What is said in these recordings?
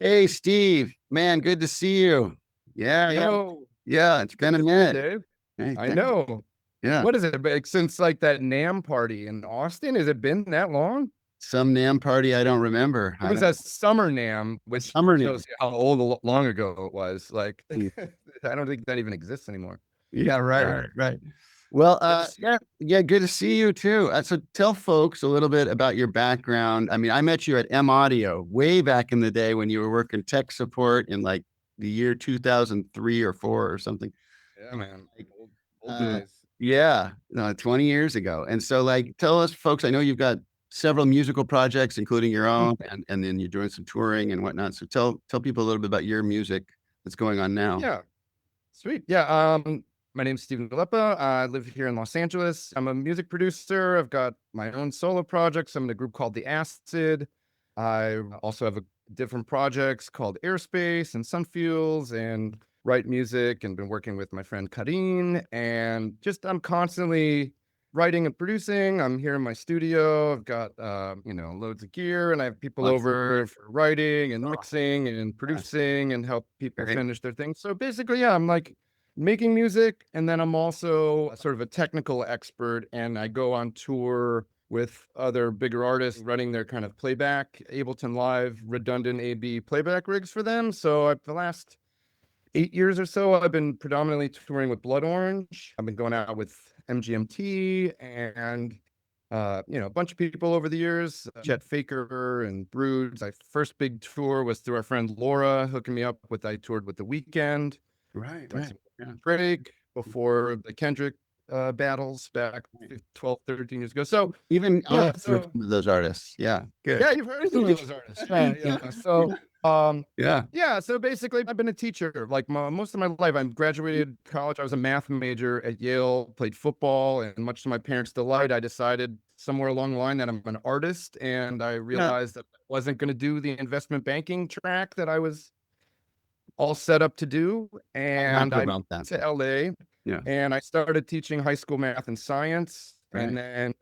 Hey, Steve, man, good to see you. Yeah, yeah, Yo, yeah. It's good been a to see you, minute. Dave. Hey, I thanks. know. Yeah, What is it? Since like that NAM party in Austin, has it been that long? some NAM party I don't remember. It I was don't a summer NAM, a which summer NAM. shows you how long ago it was. Like, Mm. I don't think that even exists anymore. Yeah, right. Well, Good to see you. yeah, good to see you too. So tell folks a little bit about your background. I mean, I met you at M Audio way back in the day when you were working tech support in like the year 2003 or four or something. Yeah, man. Like, Old Uh, days. yeah, no, 20 years ago. And so, like, tell us, folks, I know you've got several musical projects, including your Mm. own, and then you're doing some touring and whatnot. So tell people a little bit about your music that's going on now. Yeah, sweet. Yeah. My name's Steve Nalepa. I live here in Los Angeles. I'm a music producer. I've got my own solo projects. I'm in a group called The Acid. I also have different projects called Airspace and Sunfuels and write music and been working with my friend Kadene. And just I'm constantly writing and producing. I'm here in my studio. I've got loads of gear and I have people Awesome. over for writing and mixing and Yes. producing and help people Great. finish their things. So basically, yeah, I'm like making music and then I'm also sort of a technical expert and I go on tour with other bigger artists running their kind of playback Ableton Live redundant AB playback rigs for them. So the last 8 years or so, I've been predominantly touring with Blood Orange. I've been going out with MGMT and a bunch of people over the years, Chet Faker and Broods. My first big tour was through our friend Laura hooking me up with. I toured with The Weeknd, done Right. some Yeah. Drake before the Kendrick battles back 12, 13 years ago. So Even yeah, I've heard so some of those artists. Yeah. Good. yeah, you've heard of some of those artists. Yeah, yeah. So, Yeah. yeah. So basically, I've been a teacher like most of my life. I graduated college. I was a math major at Yale. Played football, and much to my parents' delight, I decided somewhere along the line that I'm an artist, and I Yeah. realized that I wasn't going to do the investment banking track that I was all set up to do. I And wonder I about moved that. to LA, Yeah. and I started teaching high school math and science, and Right. then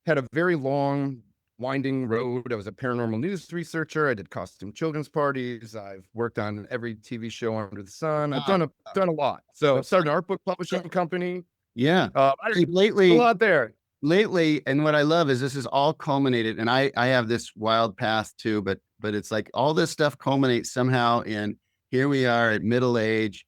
had a very long, winding road. I was a paranormal news researcher. I did costume children's parties. I've worked on every TV show under the sun. I've Wow. done a lot. So I So, started an art book publishing company. yeah. I Hey, a lately, lot there. and what I love is this is all culminated, and I have this wild path too, but it's like all this stuff culminates somehow in here we are at middle age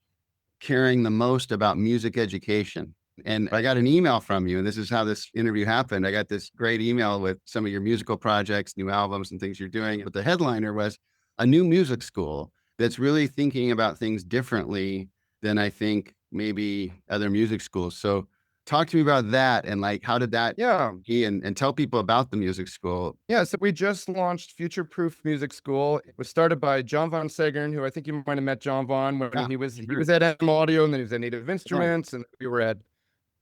caring the most about music education. And I got an email from you, and this is how this interview happened. I got this great email with some of your musical projects, new albums, and things you're doing. But the headliner was a new music school that's really thinking about things differently than I think maybe other music schools. So talk to me about that and like how did that Yeah. and tell people about the music school. Yeah. So we just launched Futureproof Music School. It was started by John Von Segern, who I think you might have met John Von when Yeah, he sure. was at M Audio and then he was at Native Yeah, Instruments and we were at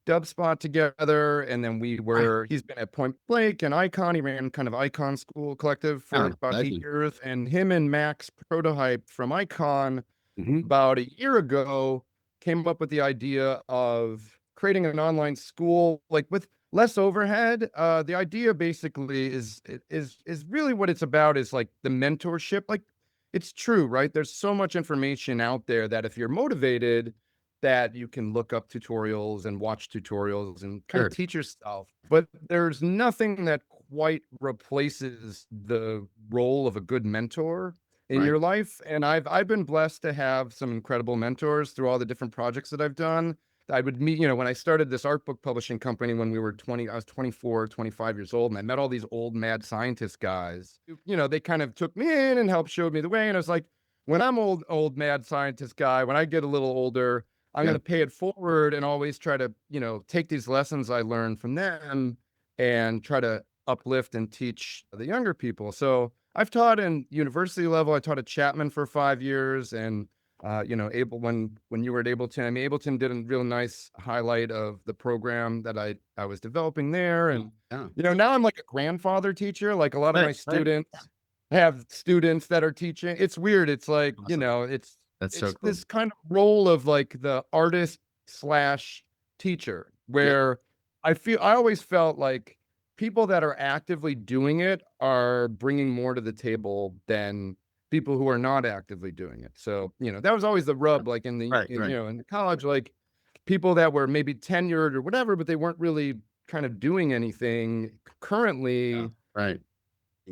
Dubspot together, and then right. he's been at Point Blank and Icon. He ran kind of Icon School Collective for Yeah, about eight legend. years. And him and Max Prototype from Icon Hmm. about a year ago came up with the idea of creating an online school like with less overhead. The idea basically is really what it's about is like the mentorship. Like it's true, right? There's so much information out there that if you're motivated, that you can look up tutorials and watch tutorials and kind of Sure. teach yourself. But there's nothing that quite replaces the role of a good mentor in Right. your life. And I've been blessed to have some incredible mentors through all the different projects that I've done. I would meet, when I started this art book publishing company when we were 20, I was 24, 25 years old, and I met all these old mad scientist guys. They kind of took me in and helped showed me the way. And I was like, when I'm old mad scientist guy, when I get a little older, I'm Yeah. going to pay it forward and always try to, take these lessons I learned from them and try to uplift and teach the younger people. So I've taught in university level. I taught at Chapman for 5 years, and able when you were at Ableton. I mean, Ableton did a real nice highlight of the program that I was developing there, and Yeah. now I'm like a grandfather teacher. Like a lot of my Right. students have students that are teaching. It's weird. It's like Awesome. That's so it's cool. this kind of role of like the artist slash teacher, Yeah. where I always felt like people that are actively doing it are bringing more to the table than people who are not actively doing it. So, that was always the rub, like in Right, right. in the college, like people that were maybe tenured or whatever, but they weren't really kind of doing anything Yeah, currently. right.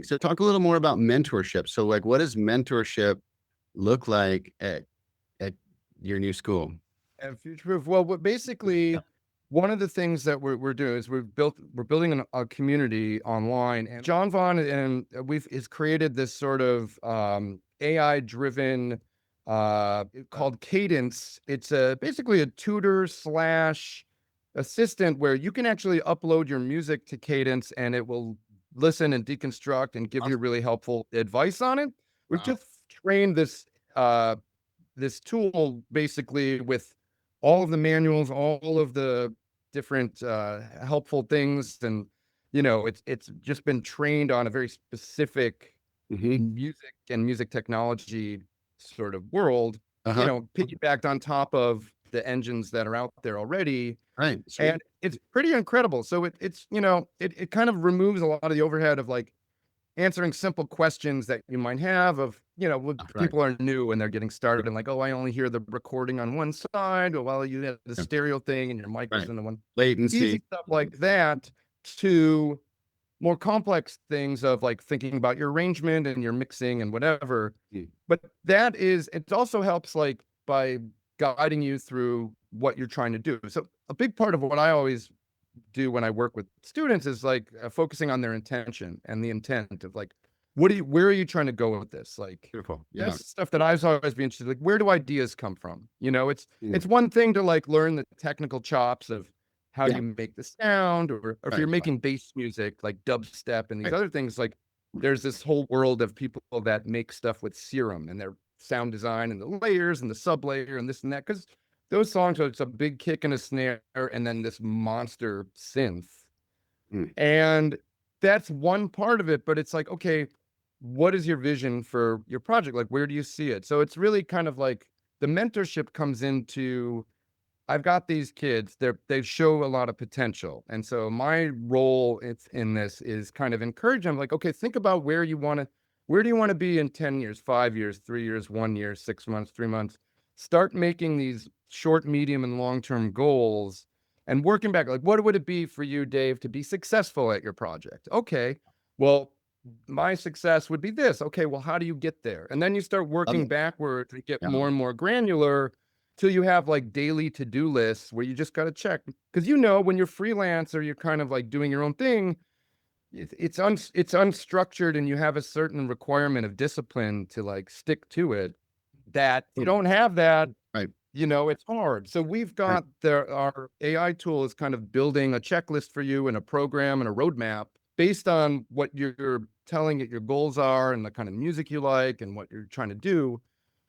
So talk a little more about mentorship. So like, what does mentorship look like at your new school? And Futureproof, well, what Yeah. basically one of the things that we're doing is we're building a community online, and John Vaughn and we've is created this sort of AI driven called Cadence. It's basically a tutor slash assistant where you can actually upload your music to Cadence and it will listen and deconstruct and give you Awesome. really helpful advice on it. We've Wow. just trained uh this tool basically with all of the manuals, all of the different helpful things, and it's just been trained on a very specific Hmm. music and music technology sort of world, Uh-huh. piggybacked on top of the engines that are out there already. Right. And Sweet. it's pretty incredible. So it kind of removes a lot of the overhead of like answering simple questions that you might have of, when Right. people are new and they're getting started and like, oh, I only hear the recording on one side, or well, you have the Yeah. stereo thing and your mic goes Right. into one. Latency. Easy stuff like that to more complex things of like thinking about your arrangement and your mixing and whatever. Mm. But it also helps like by guiding you through what you're trying to do. So a big part of what I always do when I work with students is like focusing on their intention and the intent of like, where are you trying to go with this? Like, Beautiful. Yeah. that's stuff that I've always been interested in. Like, where do ideas come from? Mm. It's one thing to like learn the technical chops of how do Yeah. you make the sound, or if Right. you're making bass music, like dubstep and these Right. other things, like there's this whole world of people that make stuff with Serum and their sound design and the layers and the sub layer and this and that. Cause those songs are it's a big kick and a snare and then this monster synth. Mm. And that's one part of it, but it's like, okay, what is your vision for your project? Like, where do you see it? So it's really kind of like the mentorship comes into I've got these kids, they show a lot of potential. And so my role in this is kind of encourage them like, okay, think about where do you want to be in 10 years, 5 years, 3 years, 1 year, 6 months, 3 months? Start making these short, medium, and long-term goals and working back. Like, what would it be for you, Dave, to be successful at your project? Okay, well, my success would be this. Okay, well, how do you get there? And then you start Love working it. backwards and get Yeah. more and more granular till you have like daily to-do lists where you just got to check. Because when you're freelance or you're kind of like doing your own thing, it's unstructured and you have a certain requirement of discipline to like stick to it. That you Totally. don't have that, Right. it's hard. So we've Right. got our AI tool is kind of building a checklist for you and a program and a roadmap based on what you're telling it your goals are and the kind of music you like and what you're trying to do.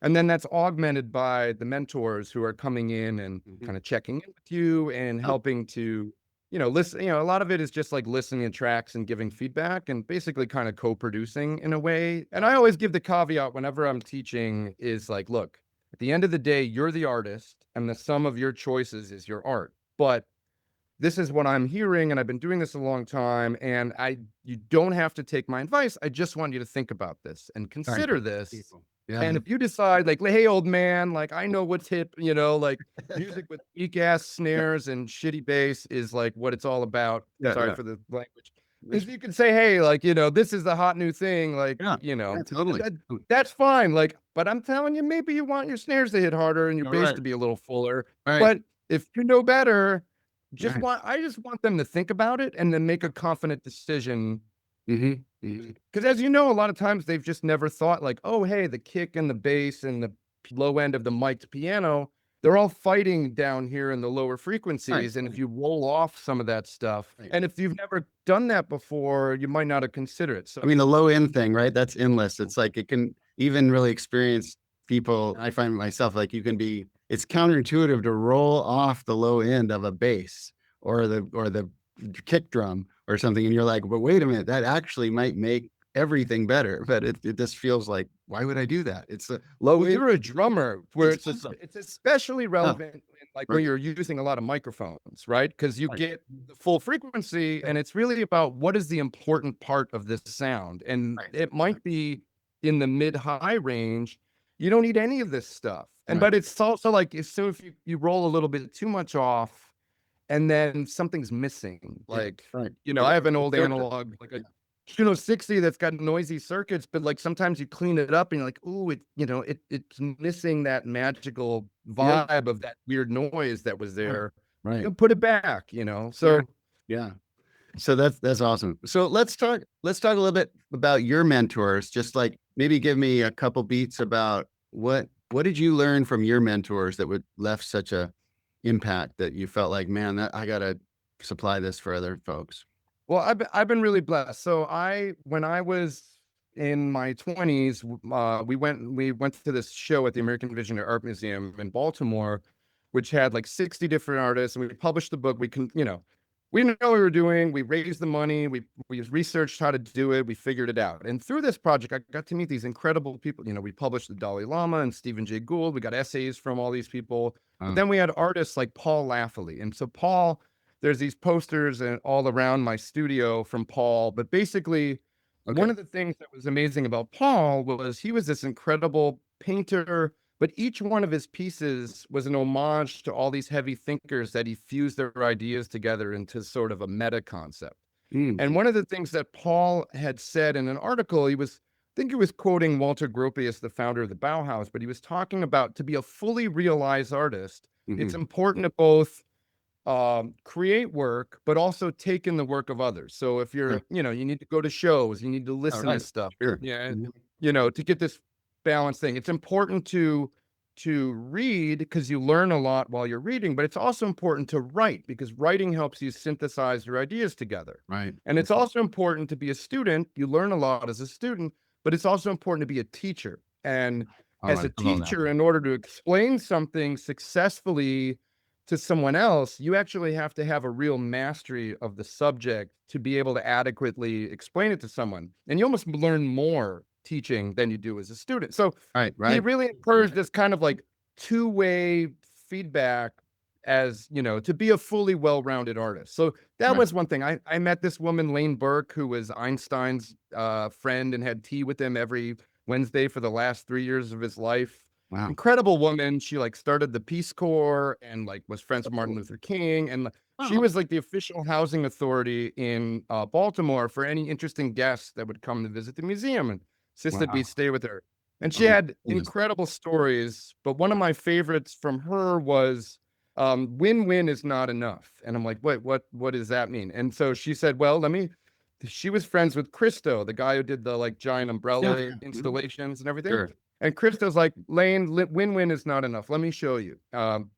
And then that's augmented by the mentors who are coming in and Mhm. kind of checking in with you and Oh, helping to, listen. A lot of it is just like listening to tracks and giving feedback and basically kind of co-producing in a way. And I always give the caveat whenever I'm teaching is like, look, at the end of the day, you're the artist, and the sum of your choices is your art. But this is what I'm hearing, and I've been doing this a long time, and you don't have to take my advice. I just want you to think about this and sorry. consider this. People. Yeah. And if you decide, like, hey, old man, like I know what's hip, like music with weak ass Yeah. snares and shitty bass is like what it's all about. Yeah. Sorry Yeah. for the language. If you can say, hey, like, this is the hot new thing, like, Yeah. Yeah. Totally. that's fine. Like, but I'm telling you, maybe you want your snares to hit harder and your All bass right. to be a little fuller. All right. But if you know better, Right. I just want them to think about it and then make a confident decision. Mhm. Mhm. Because as a lot of times they've just never thought like, oh, hey, the kick and the bass and the low end of the mic'd piano, they're all fighting down here in the lower Right. frequencies. And if you roll off some of that stuff, Right. and if you've never done that before, you might not have considered it. I So mean, the low end thing, right? That's endless. It's like it can even really experience people. I find myself like it's counterintuitive to roll off the low end of a bass or the kick drum or something. And you're like, but wait a minute, that actually might make everything better. But it just feels like, why would I do that? It's a low well, end. you're a drummer where It's awesome. it's especially Oh, relevant like when right. you're using a lot of microphones, right? Because you Right. get the full frequency, and it's really about what is the important part of this sound. And Right. it might be in the mid-high range, you don't need any of this stuff. Right. But it's also like, so if you roll a little bit too much off and then something's missing, Yeah. like, Right. I have an old Circuit. analog, like a 60 that's got noisy circuits, but like sometimes you clean it up and you're like, ooh, it's missing that magical Yeah. vibe of that weird noise that was Right. there. Right. Put it back, So Yeah. So that's awesome. So let's talk a little bit about your mentors. Just like maybe give me a couple beats about what did you learn from your mentors that would left such a impact that you felt like, man, that I gotta supply this for other folks. Well, I've been really blessed. So when I was in my 20s, we went to this show at the American Vision Art Museum in Baltimore, which had like 60 different artists, and we published the book. We didn't know what we were doing. We raised the money. We researched how to do it. We figured it out. And through this project, I got to meet these incredible people. We published the Dalai Lama and Stephen Jay Gould. We got essays from all these people. But then we had artists like Paul Laffoley. And so Paul, there's these posters and all around my studio from Paul. But basically, Okay. one of the things that was amazing about Paul was he was this incredible painter, but each one of his pieces was an homage to all these heavy thinkers that he fused their ideas together into sort of a meta concept. Mm. And one of the things that Paul had said in an article, I think he was quoting Walter Gropius, the founder of the Bauhaus, but he was talking about, to be a fully realized artist, it's important to both create work, but also take in the work of others. So if you're, Sure. you need to go to shows, you need to All listen to right. stuff. Sure. Yeah. Mhm. To get this balanced thing. It's important to read because you learn a lot while you're reading, but it's also important to write because writing helps you synthesize your ideas together. Right. And it's also important to be a student. You learn a lot as a student, but it's also important to be a teacher. And Oh, as I a love all that. teacher, in order to explain something successfully to someone else, you actually have to have a real mastery of the subject to be able to adequately explain it to someone. And you almost learn more teaching than you do as a student. So Right. he Right. really encouraged this kind of like two-way feedback as, to be a fully well-rounded artist. So that Right. was one thing. I met this woman, Lane Burke, who was Einstein's friend and had tea with him every Wednesday for the last 3 years of his life. Wow. Incredible woman. She like started the Peace Corps and like was friends with Martin Luther King. And she Oh. was like the official housing authority in Baltimore for any interesting guests that would come to visit the museum and insisted we Wow. stay with her. And she Oh, had goodness. incredible stories, but one of my favorites from her was win-win is not enough. And I'm like, wait, what does that mean? And so she said, well, she was friends with Christo, the guy who did the like giant umbrella Yeah. installations and everything. Sure. And Christo's like, Lane, win-win is not enough. Let me show you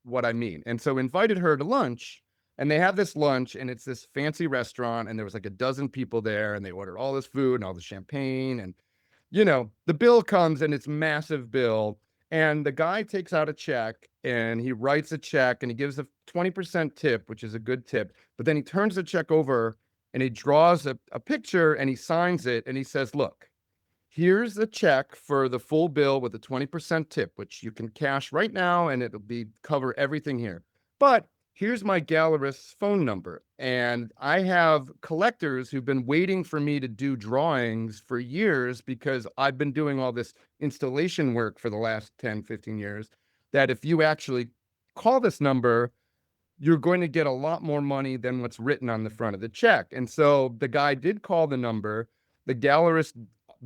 what I mean. And so invited her to lunch, and they have this lunch, and it's this fancy restaurant, and there was like a dozen people there, and they ordered all this food and all the champagne, and the bill comes, and it's massive bill, and the guy takes out a check, and he writes a check, and he gives a 20% tip, which is a good tip, but then he turns the check over, and he draws a picture, and he signs it, and he says, look, here's the check for the full bill with a 20% tip, which you can cash right now and it'll cover everything here. But here's my gallerist's phone number. And I have collectors who've been waiting for me to do drawings for years because I've been doing all this installation work for the last 10, 15 years, that if you actually call this number, you're going to get a lot more money than what's written on the front of the check. And so the guy did call the number. The gallerist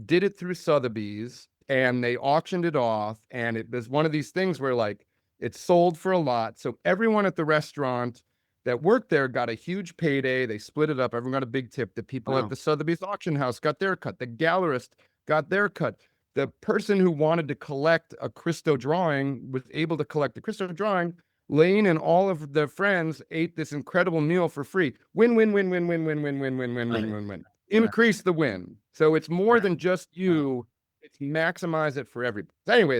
did it through Sotheby's and they auctioned it off. And it was one of these things where like it sold for a lot. So everyone at the restaurant that worked there got a huge payday. They split it up. Everyone got a big tip. The people at Wow. the Sotheby's auction house got their cut. The gallerist got their cut. The person who wanted to collect a Christo drawing was able to collect the Christo drawing. Lane and all of their friends ate this incredible meal for free. Win, win, win, win, win, win, win, win, win, win, Right. win, win, win. Right. Increase the win. So it's more Right. than just you. It's maximize it for everybody. Anyway,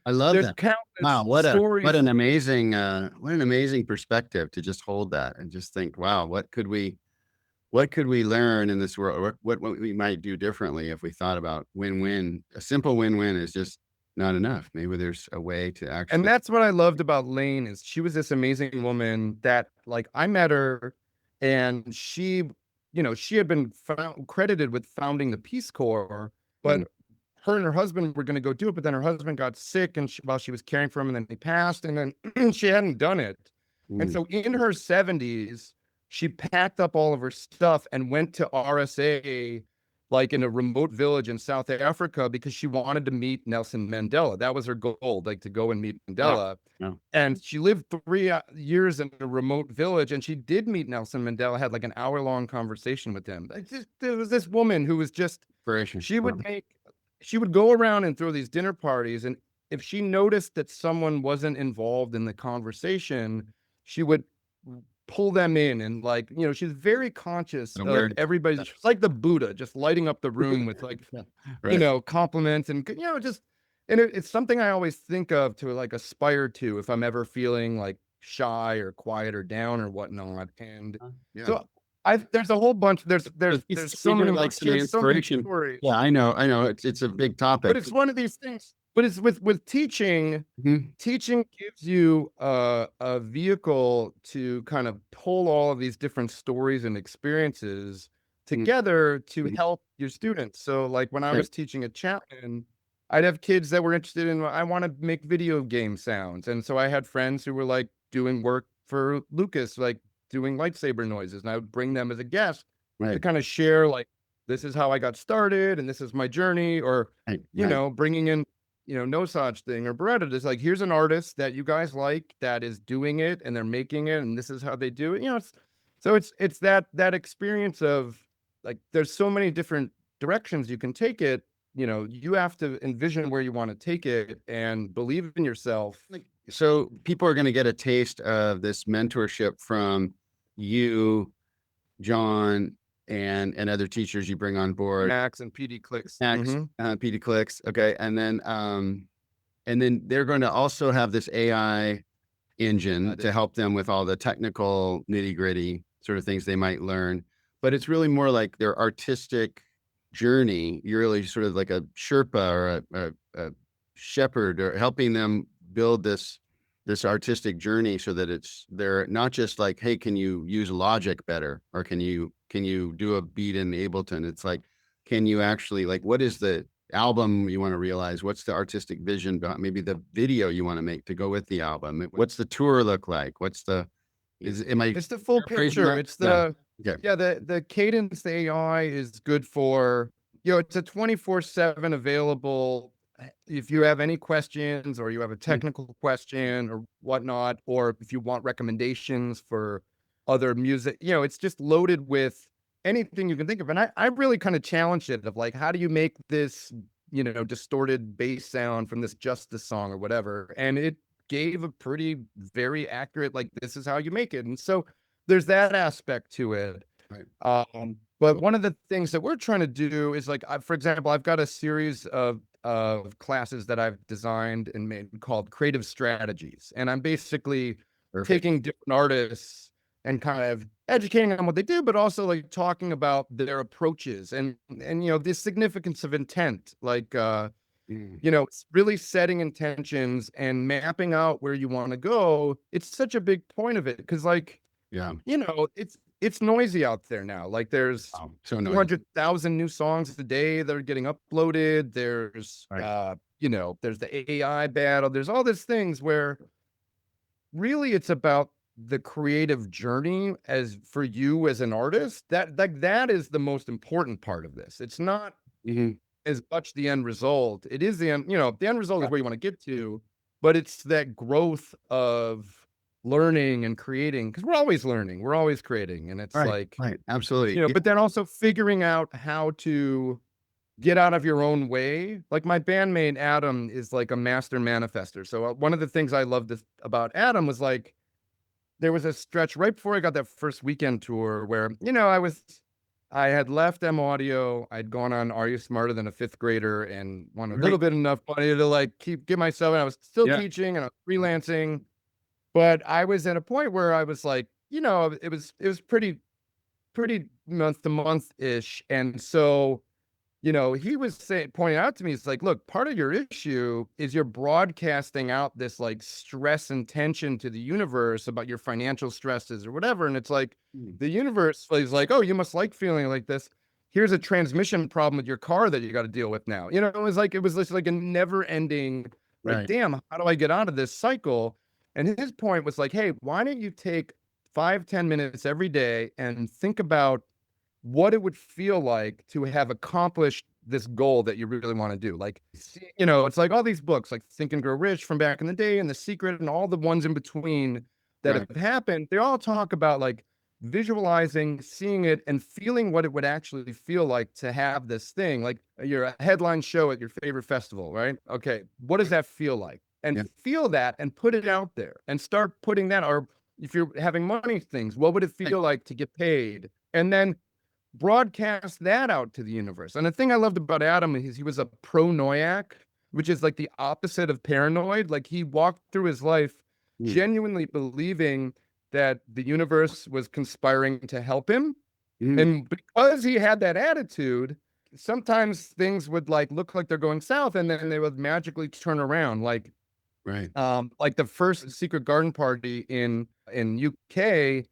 I love there's that. Wow, countless what stories. an amazing perspective to just hold that and just think, wow, what could we learn in this world? What we might do differently if we thought about win-win. A simple win-win is just not enough. Maybe there's a way to And actually. that's what I loved about Lane is she was this amazing woman that like I met her and she had been credited with founding the Peace Corps, Mhm. but her and her husband were going to go do it, but then her husband got sick and while she was caring for him, and then he passed, and then she hadn't done it. And Mm. so in her 70s, she packed up all of her stuff and went to RSA, like in a remote village in South Africa, because she wanted to meet Nelson Mandela. That was her goal, like to go and meet Wow. Mandela. Yeah. And she lived 3 years in a remote village, and she did meet Nelson Mandela, had like an hour-long conversation with him. There was this woman who was just, Inspiration. she would go around and throw these dinner parties, and if she noticed that someone wasn't involved in the conversation, she would pull them in, and like, she's very conscious of everybody. She's like the Buddha, just lighting up the room with like, Right. compliments, and just, and it's something I always think of to like aspire to if I'm ever feeling like shy or quiet or down or whatnot. And Yeah. so there's a whole bunch, there's so many, like some there's so many inspiration. stories. Yeah, I know. It's a big topic. But it's one of these things. But it's with teaching. Mhm. Teaching gives you a vehicle to kind of pull all of these different stories and experiences together to help your students. So, like when I Right. was teaching at Chapman, I'd have kids that were interested in, I want to make video game sounds, and so I had friends who were like doing work for Lucas, like doing lightsaber noises, and I would bring them as a guest to Right. kind of share, like, this is how I got started, and this is my journey, or Right. bringing in, no such thing, or Beretta is like, here's an artist that you guys like that is doing it and they're making it, and this is how they do it. It's that experience of like, there's so many different directions you can take it. You have to envision where you want to take it and believe in yourself. So people are going to get a taste of this mentorship from you, John, and other teachers you bring on board. Max and PD Clicks. Max, PD Clicks. Okay. And then they're going to also have this AI engine to help them with all the technical nitty gritty sort of things they might learn. But it's really more like their artistic journey. You're really sort of like a Sherpa or a shepherd, or helping them build this artistic journey so that they're not just like, hey, can you use Logic better, or can you do a beat in Ableton? It's like, can you actually, like, what is the album you want to realize? What's the artistic vision behind maybe the video you want to make to go with the album? What's the tour look like? What's the it's the full paraphrasing picture. that? It's the Yeah. the Kadence, the AI is good for, it's a 24/7 available. If you have any questions, or you have a technical question or whatnot, or if you want recommendations for other music, it's just loaded with anything you can think of. And I really kind of challenged it of like, how do you make this, distorted bass sound from this Justice song or whatever? And it gave a very accurate, like, this is how you make it. And so there's that aspect to it. Right. But one of the things that we're trying to do is like, for example, I've got a series of classes that I've designed and made called Creative Strategies. And I'm basically taking different artists and kind of educating them on what they do, but also like talking about their approaches and the significance of intent, like, it's really setting intentions and mapping out where you want to go. It's such a big point of it, because like, it's noisy out there now. Like, there's So noisy. 200,000 new songs a day that are getting uploaded. There's Right. there's the AI battle. There's all these things where really it's about the creative journey as for you as an artist. That is the most important part of this. It's not as much the end result. It is the end, the end result is where you want to get to, but it's that growth of learning and creating, because we're always learning, we're always creating. And it's like, Right. Absolutely. but then also figuring out how to get out of your own way. Like, my bandmate Adam is like a master manifester. So one of the things I loved about Adam was like, there was a stretch right before I got that first Weeknd tour where, I had left M Audio. I'd gone on Are You Smarter Than a Fifth Grader and won a little bit enough money to like give myself, and I was still teaching and I was freelancing. But I was at a point where I was like, it was pretty month to month ish. And so, he was pointing out to me, it's like, look, part of your issue is you're broadcasting out this like stress and tension to the universe about your financial stresses or whatever. And it's like, the universe is like, oh, you must like feeling like this. here's a transmission problem with your car that you got to deal with now. You know, it was just like a never ending, like, Right. damn, how do I get out of this cycle? And his point was like, hey, why don't you take 5-10 minutes every day and think about what it would feel like to have accomplished this goal that you really want to do. Like, you know, it's like all these books, like Think and Grow Rich from back in the day and The Secret and all the ones in between that Right. have happened. They all talk about like visualizing, seeing it, and feeling what it would actually feel like to have this thing. Like you're a headline show at your favorite festival, right? Okay, what does that feel like? And Yeah. feel that and put it out there and start putting that. Or if you're having money things, what would it Right. feel like to get paid? And then broadcast that out to the universe. And the thing I loved about Adam is he was a pronoiac, which is like the opposite of paranoid. Like he walked through his life Mm. genuinely believing that the universe was conspiring to help him. Mm. And because he had that attitude, sometimes things would like look like they're going south and then they would magically turn around. Right. Like the first secret garden party in UK,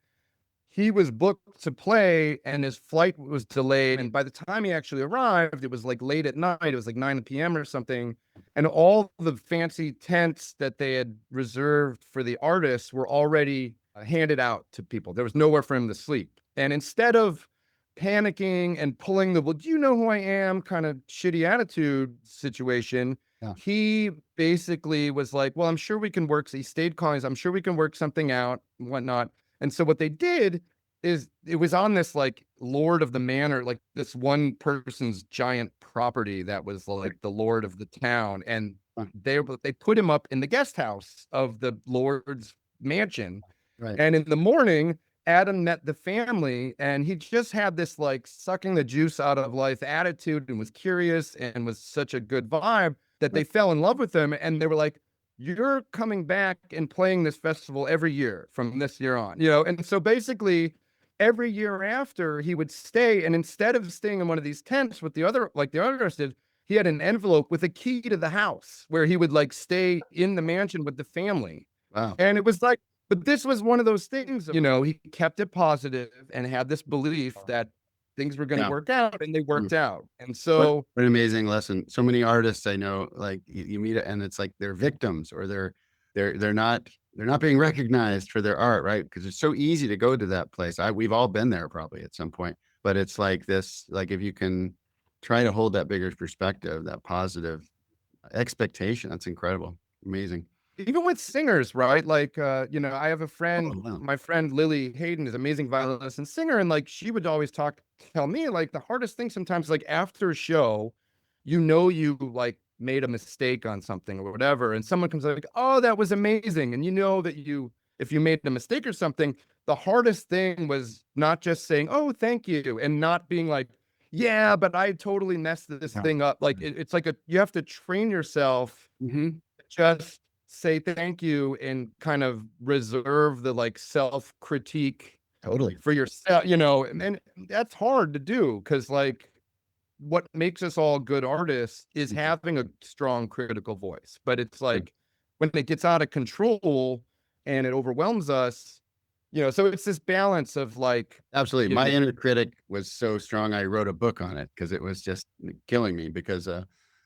he was booked to play and his flight was delayed. And by the time he actually arrived, it was like late at night. It was like 9 p.m. or something. And all the fancy tents that they had reserved for the artists were already handed out to people. There was nowhere for him to sleep. And instead of panicking and pulling the, well, do you know who I am kind of shitty attitude situation, Yeah. he basically was like, well, I'm sure we can work. So he stayed calm. I'm sure we can work something out and whatnot. And so what they did is it was on this like lord of the manor, like this one person's giant property that was like the lord of the town. And they put him up in the guest house of the lord's mansion. Right. And in the morning, Adam met the family and he just had this like sucking the juice out of life attitude and was curious and was such a good vibe that they fell in love with him. And they were like, you're coming back and playing this festival every year from this year on, you know? And so basically every year after he would stay, and instead of staying in one of these tents with the other, like the others did, he had an envelope with a key to the house where he would like stay in the mansion with the family. Wow. And it was like, but this was one of those things, you know, he kept it positive and had this belief that things were going to Yeah. work out and they Mm. worked out. And What so, an amazing lesson. So many artists I know, like you meet it and it's like they're victims or they're not being recognized for their art, right? Because it's so easy to go to that place. We've all been there probably at some point, but it's like this, like if you can try to hold that bigger perspective, that positive expectation, that's incredible. Amazing. even with singers, right? Like, you know, I have a friend, Oh, wow. my friend Lily Hayden is an amazing violinist and singer. And like, she would always tell me like the hardest thing sometimes, like after a show, you know, you like made a mistake on something or whatever. And someone comes like, oh, that was amazing. And you know that if you made a mistake or something, the hardest thing was not just saying, oh, thank you. And not being like, yeah, but I totally messed this Yeah. thing up. Like it's like you have to train yourself Mm-hmm. just say thank you and kind of reserve the like self critique Totally. for yourself, you know, and that's hard to do because like what makes us all good artists is having a strong critical voice. But it's like when it gets out of control and it overwhelms us, you know, so it's this balance of like, Absolutely. you My know, inner critic was so strong. I wrote a book on it because it was just killing me because,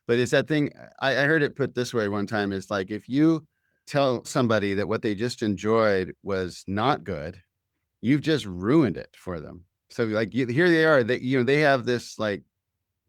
but it's that thing. I heard it put this way one time. It's like, if you tell somebody that what they just enjoyed was not good, you've just ruined it for them. So like here they are, they have this like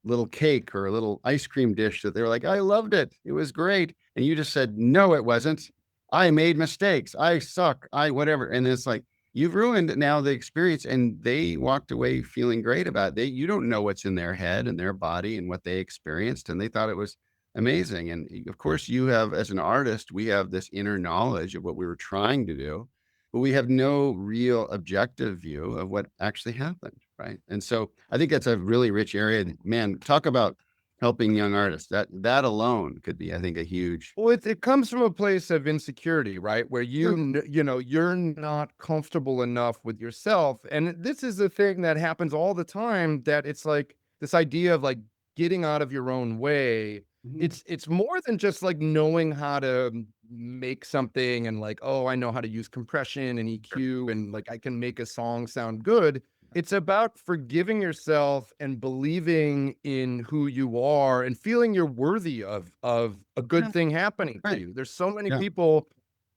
little cake or a little ice cream dish that they were like, I loved it. It was great. And you just said, no, it wasn't. I made mistakes. I suck. I whatever. And it's like, you've ruined now the experience. And they walked away feeling great about it. You don't know what's in their head and their body and what they experienced. And they thought it was amazing. And of course, you have, as an artist, we have this inner knowledge of what we were trying to do, but we have no real objective view of what actually happened. Right. And so I think that's a really rich area. Man, talk about helping young artists. That alone could be, I think, a huge. well, it comes from a place of insecurity, right? Where Sure. you know, you're not comfortable enough with yourself. And this is the thing that happens all the time, that it's like this idea of like getting out of your own way. Mhm. It's more than just like knowing how to make something and like, oh, I know how to use compression and EQ and like I can make a song sound good. It's about forgiving yourself and believing in who you are and feeling you're worthy of a good Yeah, thing happening to right. you. There's so many Yeah. people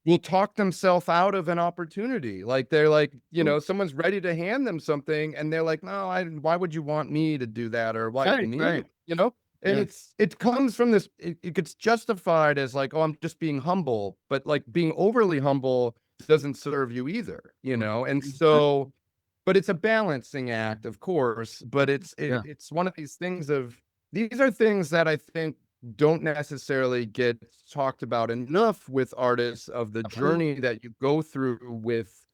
will talk themselves out of an opportunity. Like they're like, Mm, someone's ready to hand them something and they're like, no, why would you want me to do that? Or why right, me? right. And Yeah. it comes from this, it gets justified as like, oh, I'm just being humble, but like being overly humble doesn't serve you either, And Right. so, but it's a balancing act, of course, but Yeah. it's one of these things of these are things that I think don't necessarily get talked about enough with artists of the Absolutely. journey that you go through with,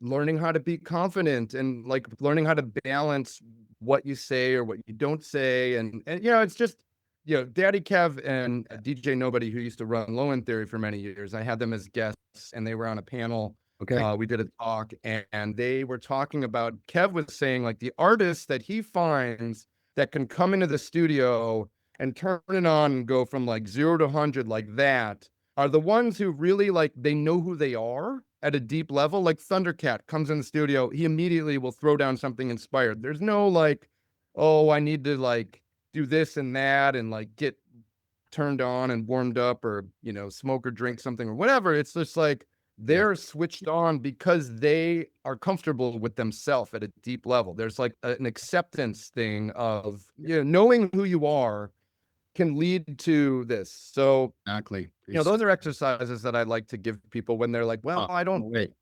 learning how to be confident and like learning how to balance what you say or what you don't say. And it's just, Daddy Kev and DJ Nobody, who used to run Low End Theory for many years. I had them as guests and they were on a panel. Okay. We did a talk and they were talking about, Kev was saying like the artists that he finds that can come into the studio and turn it on and go from like 0 to 100 like that are the ones who really like they know who they are at a deep level. Like Thundercat comes in the studio, he immediately will throw down something inspired. There's no like, oh, I need to like do this and that and like get turned on and warmed up or smoke or drink something or whatever. It's just like Yeah. they're switched on because they are comfortable with themselves at a deep level. There's like an acceptance thing of knowing who you are can lead to this. So Exactly. those are exercises that I like to give people when they're like, well, Oh, I don't, wait.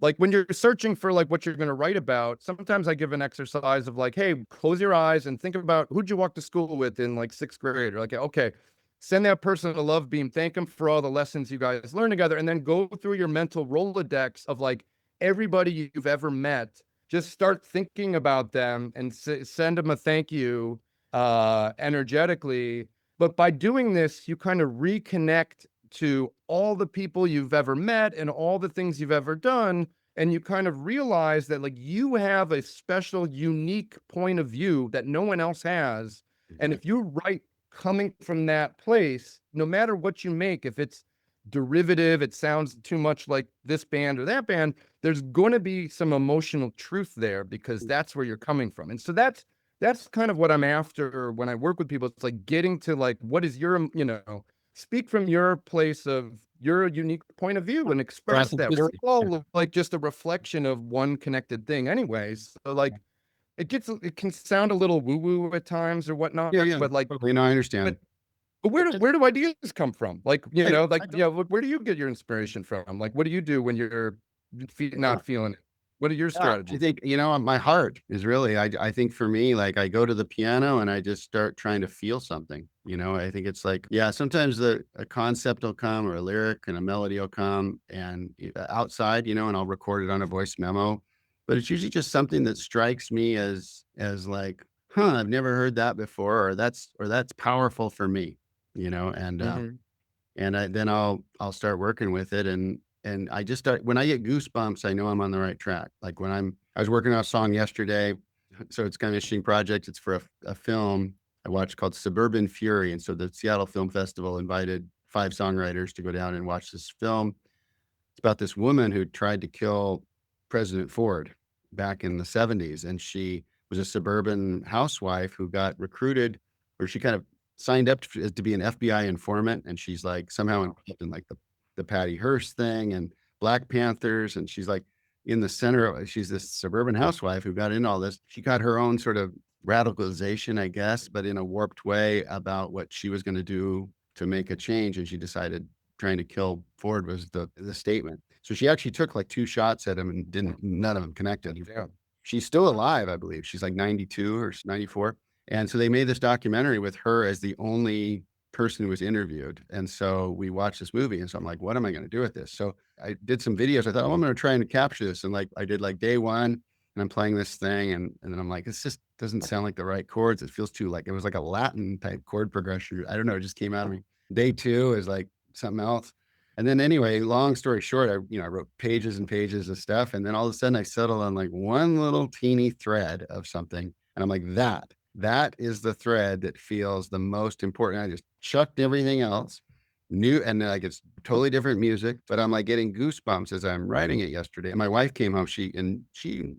like when you're searching for like what you're going to write about, sometimes I give an exercise of like, hey, close your eyes and think about who'd you walk to school with in like 6th grade, or like, okay, send that person a love beam, thank them for all the lessons you guys learned together, and then go through your mental Rolodex of like everybody you've ever met. Just start thinking about them and send them a thank you energetically. But by doing this, you kind of reconnect to all the people you've ever met and all the things you've ever done. And you kind of realize that like you have a special, unique point of view that no one else has. And if you write coming from that place, no matter what you make, if it's derivative, it sounds too much like this band or that band, there's going to be some emotional truth there because that's where you're coming from. And so that's kind of what I'm after when I work with people. It's like getting to like, what is your, speak from your place of your unique point of view and express that. We're Authenticity. Yeah. all like just a reflection of one connected thing anyways. So like it can sound a little woo woo at times or whatnot, Yeah. Yeah. but like, Totally. No, I but, understand. but where do ideas come from? Like, like, I don't. yeah, where do you get your inspiration from? Like, what do you do when you're Yeah. not feeling it? What are your Yeah, I strategies? think, my heart is really, I think for me, like I go to the piano and I just start trying to feel something, I think it's like, yeah, sometimes a concept will come or a lyric and a melody will come and outside, and I'll record it on a voice memo, but it's usually just something that strikes me as like, huh, I've never heard that before, or that's powerful for me, and, Hmm. then I'll start working with it, and I just start when I get goosebumps, I know I'm on the right track. Like when I was working on a song yesterday, so it's kind of an interesting project. It's for a film I watched called Suburban Fury, and so the Seattle Film Festival invited 5 songwriters to go down and watch this film. It's about this woman who tried to kill President Ford back in the 70s, and she was a suburban housewife who got recruited, or she kind of signed up to be an FBI informant, and she's like somehow involved in like the Patty Hearst thing and Black Panthers, and she's like in the center of she's this suburban housewife who got into all this. She got her own sort of radicalization, I guess, but in a warped way about what she was going to do to make a change, and she decided trying to kill Ford was the statement. So she actually took like 2 shots at him and didn't none of them connected. Yeah. She's still alive, I believe. She's like 92 or 94. And so they made this documentary with her as the only person who was interviewed. And so we watched this movie. And so I'm like, what am I going to do with this? So I did some videos. I thought, oh, I'm going to try and capture this. And like I did like day one and I'm playing this thing. And then I'm like, this just doesn't sound like the right chords. It feels too like it was like a Latin type chord progression. I don't know. It just came out of me. Day two is like something else. And then anyway, long story short, I wrote pages and pages of stuff. And then all of a sudden I settled on like one little teeny thread of something. And I'm like, that is the thread that feels the most important. I just chucked everything else. new, and like it's totally different music, but I'm like getting goosebumps as I'm writing it yesterday. And my wife came home, she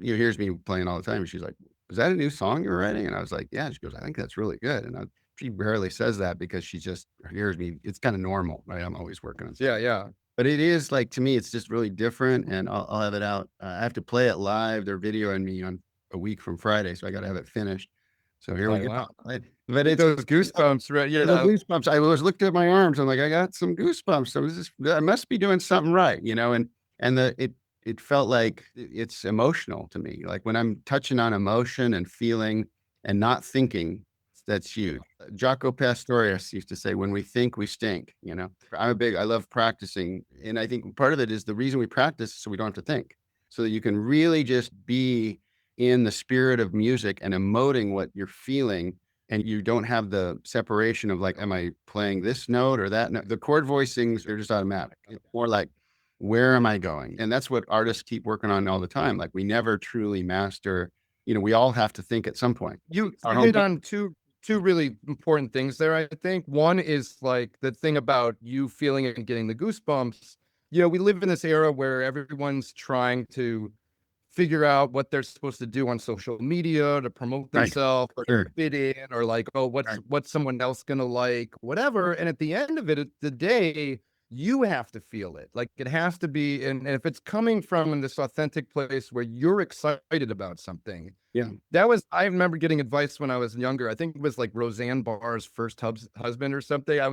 hears me playing all the time. And she's like, "Was that a new song you're writing?" And I was like, "Yeah." She goes, "I think that's really good." She rarely says that because she just hears me. It's kind of normal, right? I'm always working on Yeah, something. yeah. But it is like, to me, it's just really different, and I'll have it out. I have to play it live. They're videoing me on a week from Friday, so I got to have it finished. So here we Oh, go. wow. But Get it's those goosebumps, right? the Yeah. goosebumps. I was looked at my arms. I'm like, I got some goosebumps. So I must be doing something right, and it felt like it's emotional to me. Like when I'm touching on emotion and feeling and not thinking, that's huge. Jaco Pastorius used to say, "When we think, we stink." I love practicing, and I think part of it is the reason we practice is so we don't have to think, so that you can really just be in the spirit of music and emoting what you're feeling, and you don't have the separation of like, am I playing this note or that note? The chord voicings are just automatic. It's more like, where am I going? And that's what artists keep working on all the time. Like we never truly master, we all have to think at some point. You Our you home. hit on two really important things there, I think. One is like the thing about you feeling it and getting the goosebumps. We live in this era where everyone's trying to figure out what they're supposed to do on social media to promote Right. themselves or to Sure. fit in, or like, oh, what's Right. what's someone else gonna like, whatever. And at the end of it, at the day, you have to feel it. Like it has to be, and if it's coming from this authentic place where you're excited about something. Yeah. I remember getting advice when I was younger. I think it was like Roseanne Barr's first husband or something. I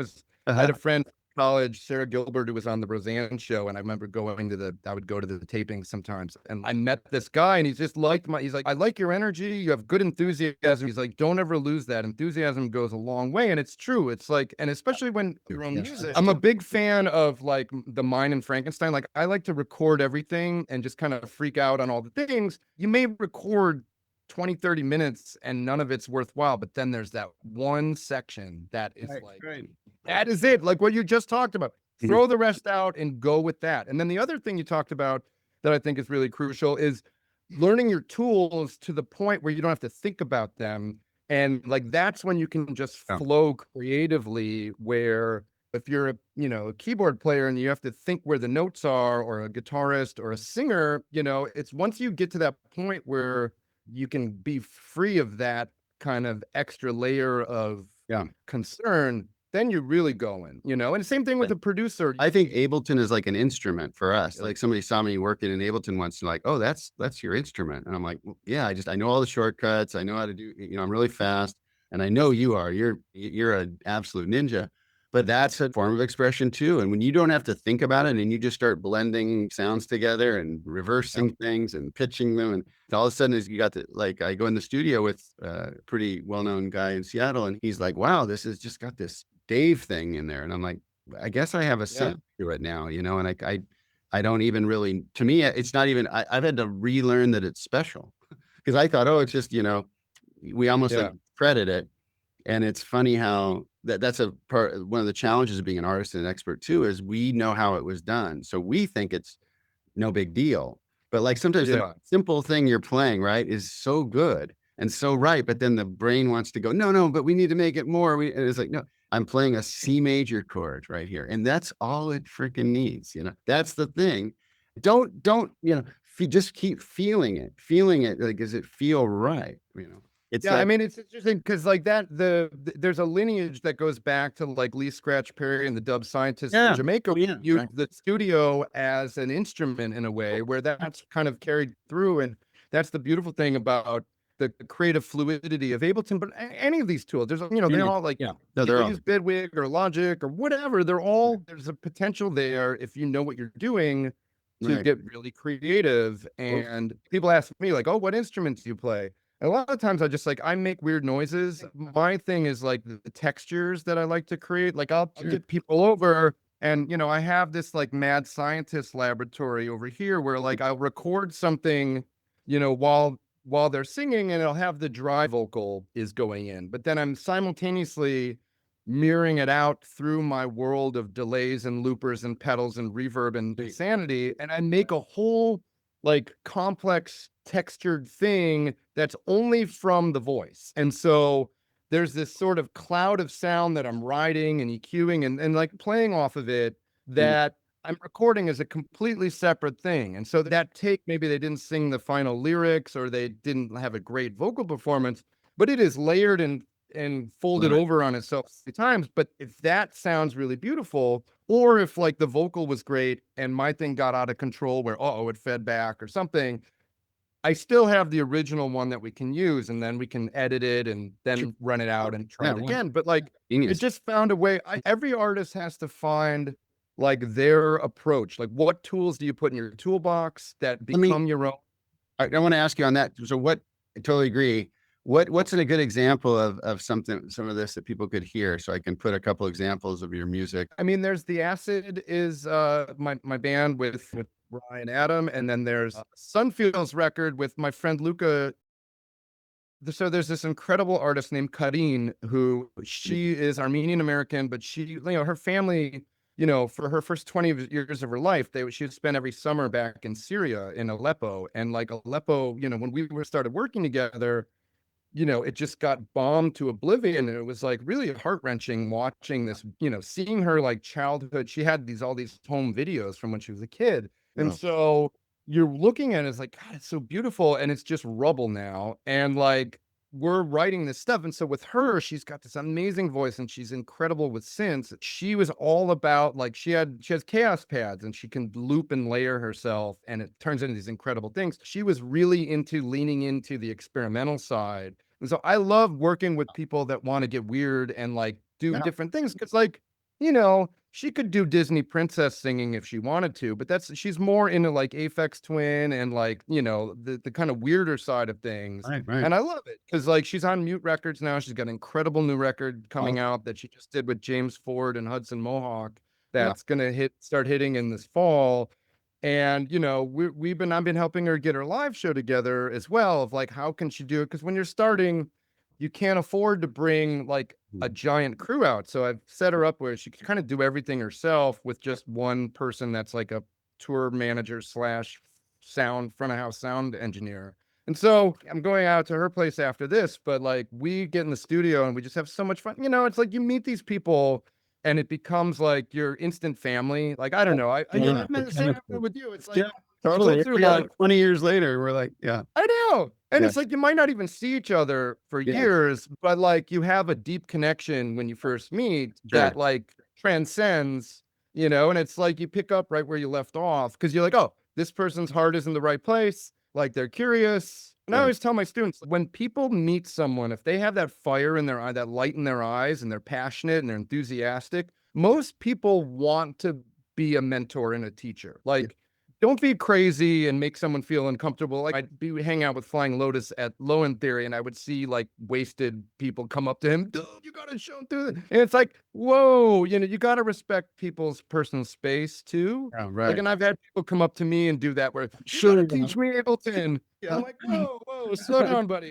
had a friend in college, Sarah Gilbert, who was on the Roseanne show. And I remember I would go to the taping sometimes. And I met this guy and he's like, "I like your energy. You have good enthusiasm." He's like, "Don't ever lose that. Enthusiasm goes a long way." And it's true. It's like, and especially when your own Yes. music. I'm a big fan of like the Mine and Frankenstein. Like I like to record everything and just kind of freak out on all the things. You may record 20, 30 minutes and none of it's worthwhile, but then there's that one section that is Right. like, Right. that is it, like what you just talked about. Mhm. Throw the rest out and go with that. And then the other thing you talked about that I think is really crucial is learning your tools to the point where you don't have to think about them. And like that's when you can just Yeah. flow creatively, where if you're a keyboard player and you have to think where the notes are, or a guitarist or a singer, it's once you get to that point where you can be free of that kind of extra layer of Yeah. concern, then you're really going, and same thing with the producer. I think Ableton is like an instrument for us. Like somebody saw me working in Ableton once, and like, "Oh, that's your instrument." And I'm like, "Well, yeah, I know all the shortcuts. I know how to do, I'm really fast, and I know you are. You're an absolute ninja." But that's a form of expression too. And when you don't have to think about it and you just start blending sounds together and reversing things and pitching them, and all of a sudden is you got like, I go in the studio with a pretty well-known guy in Seattle, and he's like, "Wow, this has just got this Dave thing in there." And I'm like, I guess I have a Yeah. sense to it now, and I don't even really, to me, it's not even, I've had to relearn that it's special because I thought, oh, it's just, we almost like Yeah. credit it. And it's funny how that's a part, one of the challenges of being an artist and an expert too, is we know how it was done. So we think it's no big deal. But like sometimes the Yeah. simple thing you're playing, right, is so good and so right. But then the brain wants to go, no, no, but we need to make it more. And it's like, no, I'm playing a C major chord right here. And that's all it freaking needs. That's the thing. Don't, just keep feeling it. Like, does it feel right? It's Yeah, I like, mean, it's interesting because like there's a lineage that goes back to like Lee Scratch Perry and the dub scientists in yeah, Jamaica. oh, yeah, Use right. the studio as an instrument in a way where that's kind of carried through, and that's the beautiful thing about the creative fluidity of Ableton. But any of these tools, they're all like, Yeah. No, they're people all, use Bitwig or Logic or whatever. There's a potential there if you know what you're doing to right. get really creative. Well, And people ask me like, "Oh, what instruments do you play?" And a lot of times I make weird noises. My thing is like the textures that I like to create. Like I'll sure. get people over and I have this like mad scientist laboratory over here where like I'll record something, while they're singing, and it'll have the dry vocal is going in. But then I'm simultaneously mirroring it out through my world of delays and loopers and pedals and reverb and Right. insanity. And I make a whole like complex textured thing that's only from the voice. And so there's this sort of cloud of sound that I'm writing and EQing and like playing off of it Mhm. that I'm recording as a completely separate thing. And so that take, maybe they didn't sing the final lyrics or they didn't have a great vocal performance, but it is layered and folded Love it. over on itself 3 times. But if that sounds really beautiful, or if like the vocal was great and my thing got out of control where, oh, it fed back or something, I still have the original one that we can use, and then we can edit it and Sure. then run it out and try Yeah, it right. again. But like, it Genius. just found a way. Every artist has to find like their approach. Like, what tools do you put in your toolbox that Let me become your own? I wanna ask you on that. So what I totally agree. What's a good example of some of this that people could hear, so I can put a couple examples of your music? I mean, there's the Acid is my band with Ryan Adam, and then there's Sunfields record with my friend Luca. So there's this incredible artist named Kadine, who she is Armenian American, but she, her family, for her first 20 years of her life, she would spend every summer back in Syria, in Aleppo. And like Aleppo, when we started working together, it just got bombed to oblivion. And it was like really heart-wrenching watching this, seeing her like childhood. She had all these home videos from when she was a kid. And Oh, so you're looking at it, it's like, God, it's so beautiful. And it's just rubble now. And like, we're writing this stuff. And so with her, she's got this amazing voice and she's incredible with synths. She was all about like, she has chaos pads and she can loop and layer herself and it turns into these incredible things. She was really into leaning into the experimental side. And so I love working with people that want to get weird and like do yeah. different things. Cause like, she could do Disney princess singing if she wanted to, but she's more into like Aphex Twin and like, the kind of weirder side of things. Right, right. And I love it because like she's on Mute Records now. She's got an incredible new record Oh, coming out that she just did with James Ford and Hudson Mohawk yeah. that's gonna start hitting in this fall. And I've been helping her get her live show together as well, of like how can she do it? Because when you're starting, you can't afford to bring like a Mm. giant crew out. So I've set her up where she can kind of do everything herself with just one person that's like a tour manager slash sound front of house sound engineer. And so I'm going out to her place after this, but like we get in the studio and we just have so much fun. It's like you meet these people and it becomes like your instant family. Like, I don't know. Yeah, I'm the in the same chemistry. with you. It's like Yeah, you go totally. Here through we are like, 20 years later, we're like, yeah, I know. And yeah, it's like you might not even see each other for yeah, years, but like you have a deep connection when you first meet sure. that like transcends, and it's like you pick up right where you left off because you're like, oh, this person's heart is in the right place. Like they're curious. And I Right. always tell my students when people meet someone, if they have that fire in their eye, that light in their eyes, and they're passionate and they're enthusiastic, most people want to be a mentor and a teacher. Yeah. Like, don't be crazy and make someone feel uncomfortable. Like I'd be hang out with Flying Lotus at Low End Theory, and I would see like wasted people come up to him, dude, you gotta show him through it. And it's like, whoa, you gotta respect people's personal space too. Yeah, Like, right. and I've had people come up to me and do that where you Sure. gotta teach me Ableton. Yeah. I'm like, whoa, slow down, buddy.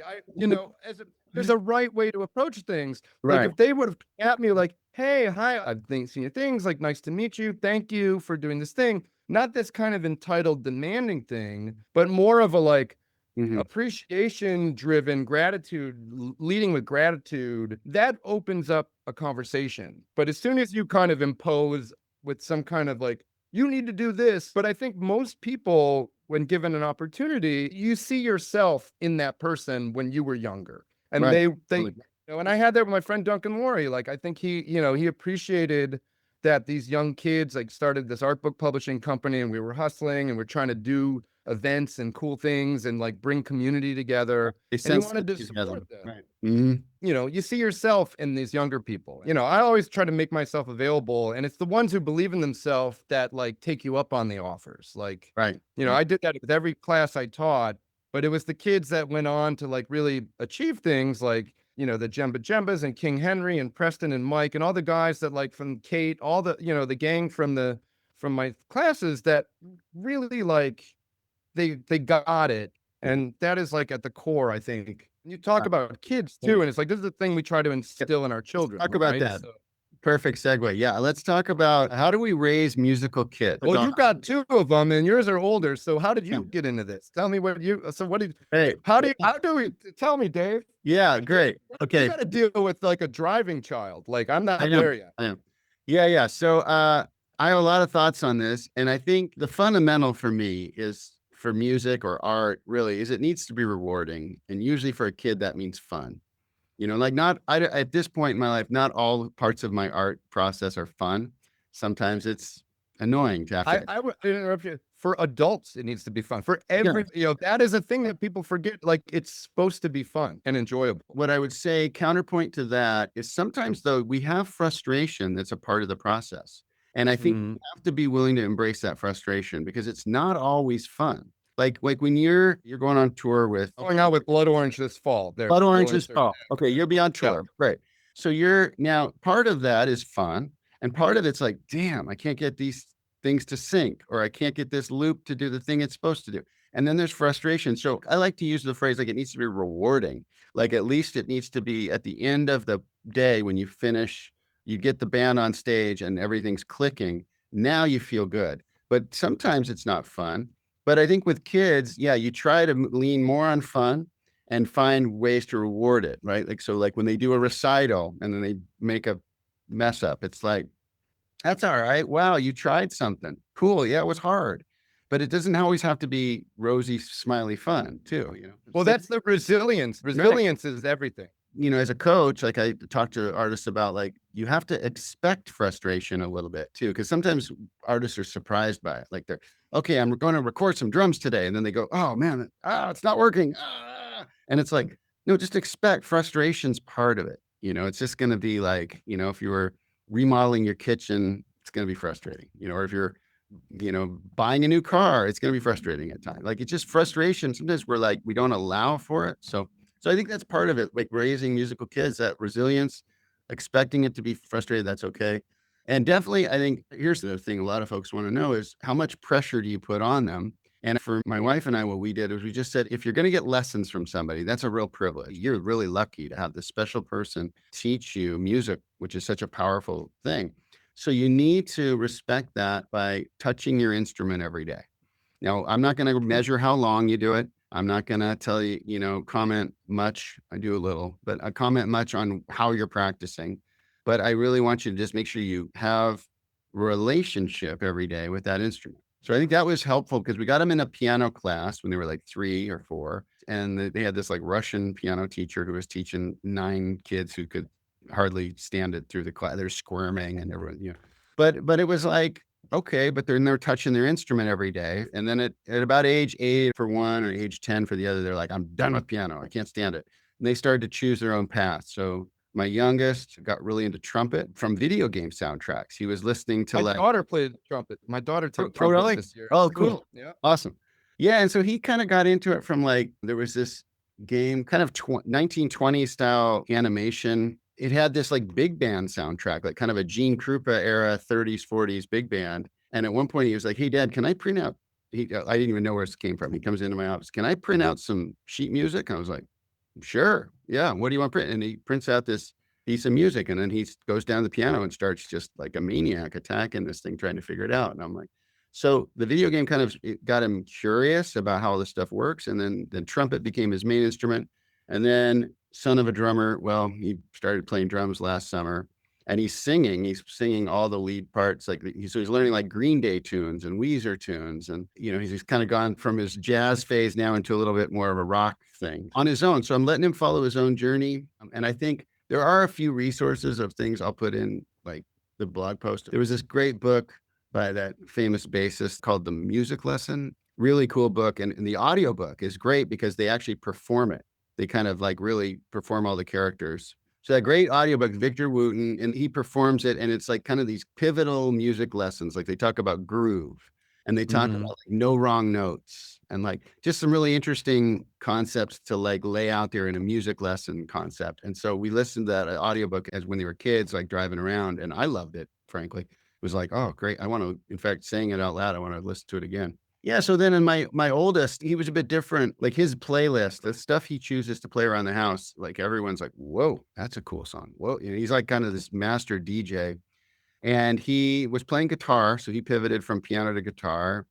There's a right way to approach things. Like Right. if they would have at me like, hey, hi, I've seen your things, like nice to meet you. Thank you for doing this thing. Not this kind of entitled demanding thing, but more of a like Mhm. appreciation driven gratitude, leading with gratitude. That opens up a conversation. But as soon as you kind of impose with some kind of like, you need to do this. But I think most people, when given an opportunity, you see yourself in that person when you were younger. And Right. they, Totally. and I had that with my friend Duncan Laurie. Like, I think he appreciated that these young kids like started this art book publishing company and we were hustling and we're trying to do events and cool things and like bring community together. They And he sense the wanted to enthusiasm. support that. Right. Mhm. You see yourself in these younger people. I always try to make myself available, and it's the ones who believe in themselves that like take you up on the offers. Like, Right. I did that with every class I taught, but it was the kids that went on to like really achieve things like, the Jemba Jembas and King Henry and Preston and Mike and all the guys that like from Kate, all the, the gang from my classes that really like they got it. And that is like at the core, I think. You talk Uh, about kids yeah. too, and it's like this is the thing we try to Yep. instill in our Let's children, talk about right? that. So, Perfect segue. Yeah, let's talk about how do we raise musical kids? Well, you've got two of them, and yours are older. So how did you get into this? Tell me what you. So what did? Hey, How do we? Tell me, Dave. yeah, great. You Okay, got to deal with like a driving child. Like I'm I not am. there yet. I am. Yeah, yeah. So I have a lot of thoughts on this, and I think the fundamental for me is for music or art really is it needs to be rewarding, and usually for a kid that means fun. Like not I at this point in my life, not all parts of my art process are fun. Sometimes it's annoying to have to. I would interrupt you. For adults, it needs to be fun. For Yeah. every, that is a thing that people forget. Like it's supposed to be fun and enjoyable. What I would say counterpoint to that is sometimes though we have frustration that's a part of the process. And I think you Mhm. have to be willing to embrace that frustration because it's not always fun. Like when you're going on tour with Going out with Blood Orange this fall. They're Blood Orange going is to. oh, okay, you'll be on Yeah. tour. Great. So you're now part of that is fun. And part of it's like, damn, I can't get these things to sync, or I can't get this loop to do the thing it's supposed to do. And then there's frustration. So I like to use the phrase like it needs to be rewarding. Like at least it needs to be at the end of the day when you finish, you get the band on stage and everything's clicking. Now you feel good. But sometimes it's not fun. But I think with kids, yeah, you try to lean more on fun and find ways to reward it, right? Like, so like when they do a recital and then they make a mess up, it's like, that's all right. Wow, you tried something. Cool. Yeah, it was hard. But it doesn't always have to be rosy, smiley fun, too. Well, It's that's the resilience. right. Resilience is everything. As a coach, like I talk to artists about, like, you have to expect frustration a little bit too, because sometimes artists are surprised by it. Like they're, okay, I'm going to record some drums today. And then they go, oh man, it's not working. And it's like, no, just expect frustration's part of it. It's just going to be like, if you were remodeling your kitchen, it's going to be frustrating, or if you're, buying a new car, it's going to be frustrating at times. Like it's just frustration. Sometimes we're like, we don't allow for it. So I think that's part of it, like raising musical kids, that resilience, expecting it to be frustrated, that's okay. And definitely, I think here's the thing a lot of folks want to know is how much pressure do you put on them? And for my wife and I, what we did is we just said, if you're going to get lessons from somebody, that's a real privilege. You're really lucky to have this special person teach you music, which is such a powerful thing. So you need to respect that by touching your instrument every day. Now, I'm not going to measure how long you do it. I'm not going to tell you, comment much. I do a little, but I comment much on how you're practicing. But I really want you to just make sure you have a relationship every day with that instrument. So I think that was helpful because we got them in a piano class when they were like 3 or 4. And they had this like Russian piano teacher who was teaching 9 kids who could hardly stand it through the class. They're squirming and everyone. But it was like, okay, but they're touching their instrument every day. And then at about age 8 for one or age 10 for the other, they're like, I'm done with piano. I can't stand it. And they started to choose their own path. So my youngest got really into trumpet from video game soundtracks. He was listening to My daughter played trumpet. My daughter took trumpet really? this year. Oh, cool. Yeah. Awesome. Yeah. And so he kind of got into it from like, there was this game, kind of 1920 style animation. It had this like big band soundtrack, like kind of a Gene Krupa era 30s, 40s big band. And at one point he was like, hey, Dad, can I print out? I didn't even know where this came from. He comes into my office. Can I print out some sheet music? And I was like, sure. Yeah. What do you want to print? And he prints out this piece of music. And then he goes down the piano and starts just like a maniac attacking this thing, trying to figure it out. And I'm like, so the video game kind of it got him curious about how this stuff works. And then trumpet became his main instrument. And then son of a drummer, well, he started playing drums last summer and he's singing all the lead parts. Like so he's learning like Green Day tunes and Weezer tunes. And, he's kind of gone from his jazz phase now into a little bit more of a rock thing on his own. So I'm letting him follow his own journey. And I think there are a few resources of things I'll put in like the blog post. There was this great book by that famous bassist called The Music Lesson. Really cool book. And the audiobook is great because they actually perform it. They kind of like really perform all the characters. So that great audiobook, Victor Wooten, and he performs it. And it's like kind of these pivotal music lessons. Like they talk about groove and they talk about like no wrong notes and like just some really interesting concepts to like lay out there in a music lesson concept. And so we listened to that audiobook as when they were kids, like driving around. And I loved it, frankly. Was like, oh, great. I want to, in fact, saying it out loud, I want to listen to it again. Yeah, so then in my oldest, he was a bit different. Like his playlist, the stuff he chooses to play around the house, like everyone's like, "Whoa, that's a cool song." Whoa, he's like kind of this master DJ. And he was playing guitar, so he pivoted from piano to guitar.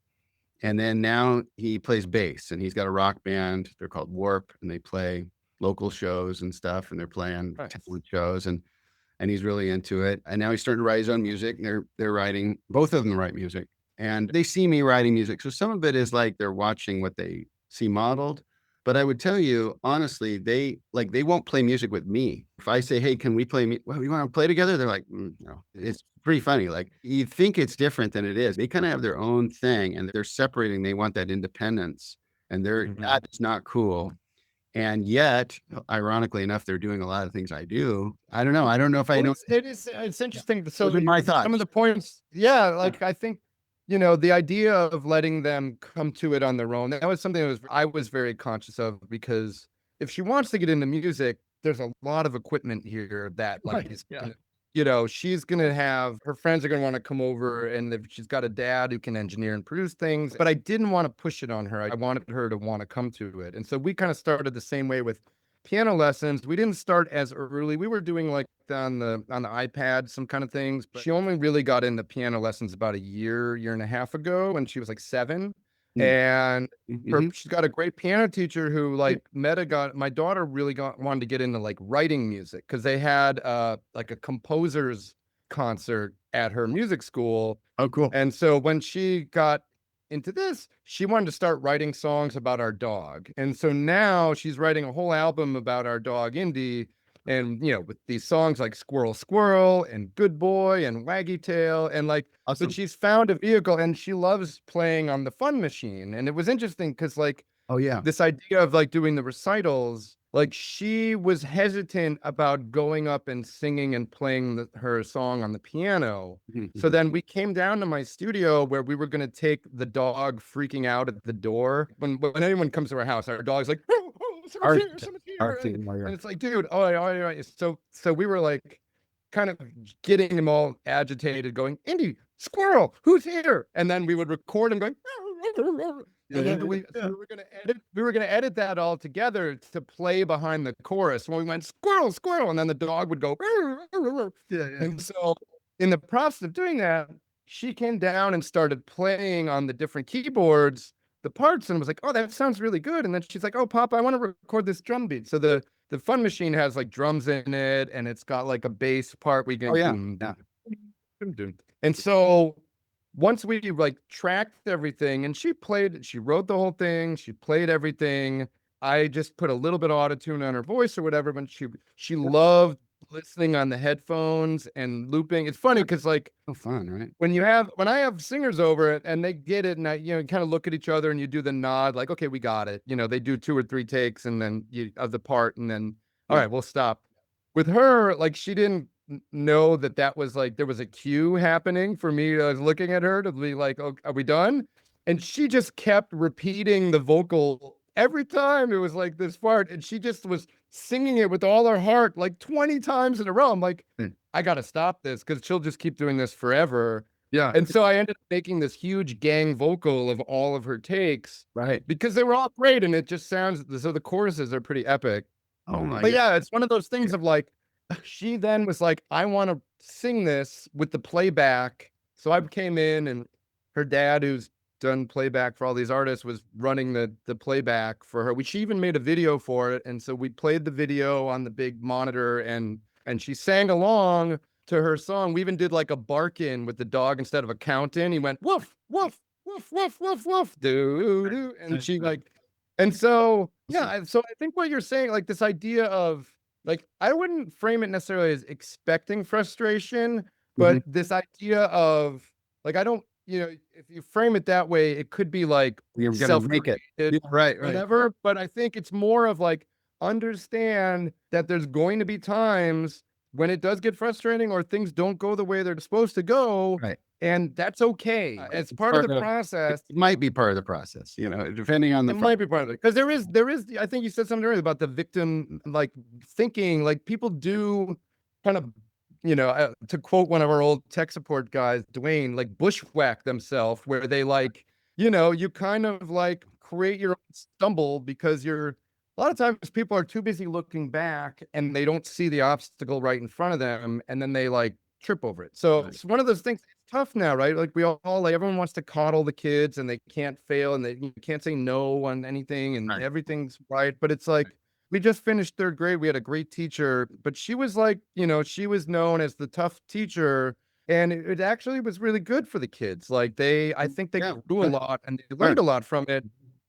And then now he plays bass, and he's got a rock band. They're called Warp, and they play local shows and stuff, and they're playing Nice. talent shows, and he's really into it. And now he's starting to write his own music. And they're writing, both of them write music, and they see me writing music. So some of it is like they're watching what they see modeled. But I would tell you honestly, they won't play music with me. If I say, "Hey, can we play? Well, you want to play together?" They're like, "No." It's pretty funny. Like you think it's different than it is. They kind of have their own thing, and they're separating. They want that independence, and that is not cool. And yet, ironically enough, they're doing a lot of things I do. I don't know. I don't know if I Well, know. it's interesting. So Those are my some of thoughts. the points, yeah, like I think, the idea of letting them come to it on their own, that was something I was very conscious of, because if she wants to get into music, there's a lot of equipment here that like Right. is Yeah. she's gonna have her friends are gonna want to come over, and if she's got a dad who can engineer and produce things. But I didn't want to push it on her. I wanted her to want to come to it. And so we kind of started the same way with piano lessons. We didn't start as early. We were doing like on the iPad, some kind of things, but she only really got into piano lessons about a year and a half ago, when she was like 7. Mm. And Mhm. she's got a great piano teacher who like my daughter really wanted to get into like writing music, because they had like a composer's concert at her music school. Oh, cool. And so when she got into this, she wanted to start writing songs about our dog. And so now she's writing a whole album about our dog, Indy. And, with these songs like Squirrel, Squirrel, and Good Boy, and Waggy Tail. And like, but Awesome. she's found a vehicle, and she loves playing on the fun machine. And it was interesting because, like, Oh, yeah. this idea of like doing the recitals, like she was hesitant about going up and singing and playing her song on the piano. So then we came down to my studio, where we were going to take the dog freaking out at the door. When anyone comes to our house, our dog's like, "Oh, oh, someone's Art, here, someone's here." art And it's like, dude, oh, all right. So we were like kind of getting him all agitated, going, "Indy, squirrel, who's here?" And then we would record him going, and then we were gonna edit that all together to play behind the chorus when we went squirrel, squirrel, and then the dog would go. And so in the process of doing that, she came down and started playing on the different keyboards the parts, and was like, "Oh, that sounds really good." And then she's like, "Oh, Papa, I want to record this drum beat." So the fun machine has like drums in it, and it's got like a bass part we Oh, can yeah. doom, Yeah. doom, doom. And so once we like tracked everything, and she wrote the whole thing, she played everything. I just put a little bit of autotune on her voice or whatever, but she loved listening on the headphones and looping. It's funny because like So fun, right? when I have singers over it and they get it, and I kind of look at each other and you do the nod like, okay, we got it. They do 2 or 3 takes, and then of the part, and then all Yeah. right, we'll stop. With her, like she didn't know that was like there was a cue happening for me. I was looking at her to be like, "Oh, are we done?" And she just kept repeating the vocal every time it was like this part, and she just was singing it with all her heart like 20 times in a row. I'm like, Mm. I gotta stop this, because she'll just keep doing this forever. Yeah. And so I ended up making this huge gang vocal of all of her takes, Right. because they were all great, and it just sounds so the choruses are pretty epic. Oh my But god. yeah, it's one of those things of like, she then was like, "I want to sing this with the playback." So I came in, and her dad, who's done playback for all these artists, was running the playback for her. She even made a video for it, and so we played the video on the big monitor, and she sang along to her song. We even did like a bark in with the dog instead of a count in. He went woof woof woof woof woof woof do do, and she like, and so yeah. So I think what you're saying, like this idea of like, I wouldn't frame it necessarily as expecting frustration, Mhm. but this idea of like, I don't, if you frame it that way, it could be like You're gonna make it. self-created, Yeah, right, right. whatever. But I think it's more of like, understand that there's going to be times when it does get frustrating, or things don't go the way they're supposed to go. Right. And that's okay. It's It's part of the process. it might be part of the process, depending on the It might be part of it, because there is. I think you said something earlier about the victim, like thinking, like people do kind of, to quote one of our old tech support guys, Dwayne, like bushwhack themselves, where they like you kind of like create your own stumble because a lot of times people are too busy looking back and they don't see the obstacle right in front of them, and then they like trip over it. So Right. it's one of those things. It's tough now, right? Like we all like everyone wants to coddle the kids and they can't fail and you can't say no on anything and Right. everything's right. But it's like we just finished third grade. We had a great teacher, but she was like, she was known as the tough teacher. And it actually was really good for the kids. Like I think they Yeah. grew a lot and they learned Right. a lot from it.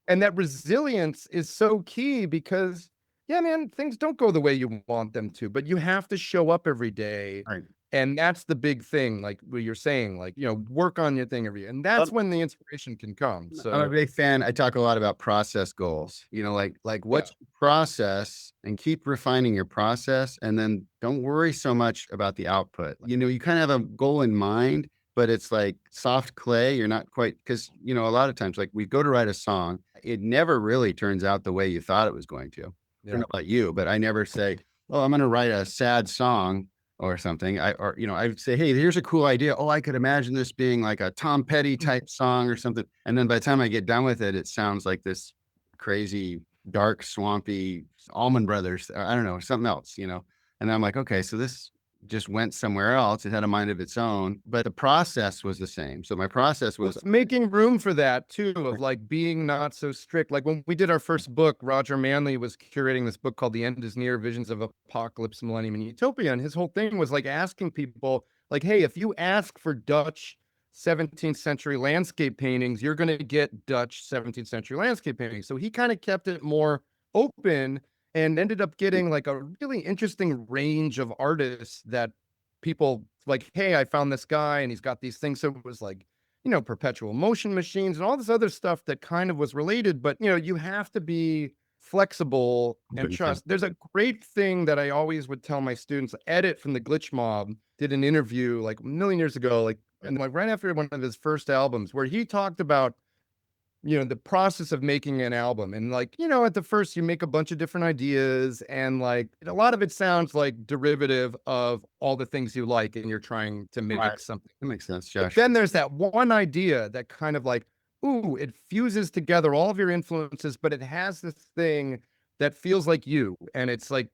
And that resilience is so key because, yeah, man, things don't go the way you want them to, but you have to show up every day. Right. And that's the big thing, like what you're saying, like, work on your thing every day. And that's when the inspiration can come. I'm a So, big fan. I talk a lot about process goals. Like yeah. what's your process, and keep refining your process, and then don't worry so much about the output. You kind of have a goal in mind, but it's like soft clay. You're not quite, because a lot of times, like we go to write a song, it never really turns out the way you thought it was going to. I don't Yeah. know about you, but I never say, "Oh, I'm going to write a sad song." Or something. I would say, hey, here's a cool idea. Oh, I could imagine this being like a Tom Petty type song or something. And then by the time I get done with it, it sounds like this crazy, dark, swampy Allman Brothers. I don't know, something else. And I'm like, okay, so this just went somewhere else. It had a mind of its own, but the process was the same. So my process Well, was it's making room for that too, of like being not so strict. Like when we did our first book, Roger Manley was curating this book called The End is Near, Visions of Apocalypse, Millennium, and Utopia. And his whole thing was like asking people, like, hey, if you ask for Dutch 17th century landscape paintings, you're going to get Dutch 17th century landscape paintings. So he kind of kept it more open and ended up getting like a really interesting range of artists that people like, hey, I found this guy and he's got these things. So it was like, perpetual motion machines and all this other stuff that kind of was related. But, you have to be flexible and trust. There's a great thing that I always would tell my students. Edit from the Glitch Mob did an interview like a million years ago, like, and like right after one of his first albums, where he talked about the process of making an album. And like, at the first you make a bunch of different ideas and like a lot of it sounds like derivative of all the things you like and you're trying to right. mimic something. That makes sense, But Josh. then there's that one idea that kind of like, ooh, it fuses together all of your influences, but it has this thing that feels like you. And it's like,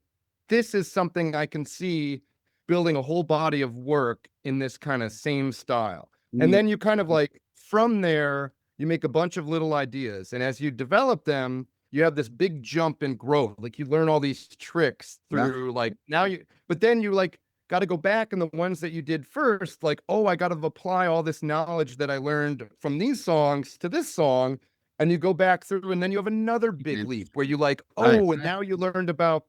this is something I can see building a whole body of work in this kind of same style. And Mm, then you kind of like, from there, you make a bunch of little ideas. And as you develop them, you have this big jump in growth. Like you learn all these tricks yeah. through like but then you like got to go back and the ones that you did first, like, oh, I got to apply all this knowledge that I learned from these songs to this song. And you go back through and then you have another big leap where you like, Right. oh, and now you learned about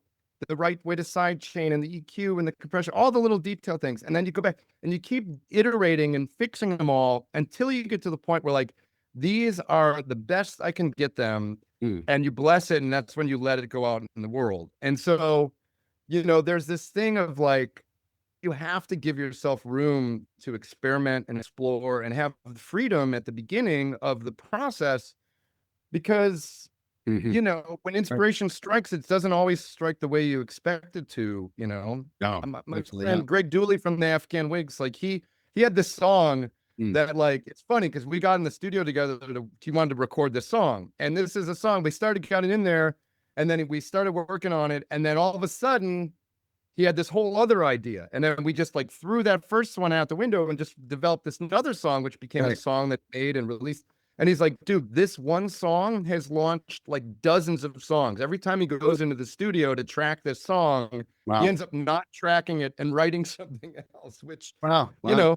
the right way to sidechain and the EQ and the compression, all the little detail things. And then you go back and you keep iterating and fixing them all until you get to the point where like, these are the best I can get them. Mm. And you bless it. And that's when you let it go out in the world. And so, there's this thing of like, you have to give yourself room to experiment and explore and have the freedom at the beginning of the process because Mhm. when Right. inspiration strikes, it doesn't always strike the way you expect it to. No, My absolutely not. friend Greg Dooley from the Afghan Wigs, like he had this song Mm. that like, it's funny because we got in the studio together he wanted to record this song. And this is a song we started got it in there and then we started working on it. And then all of a sudden he had this whole other idea. And then we just like threw that first one out the window and just developed this other song, which became a Right. song that made and released. And he's like, dude, this one song has launched like dozens of songs. Every time he goes into the studio to track this song, he Wow. ends up not tracking it and writing something else, which, Wow. you Wow. know,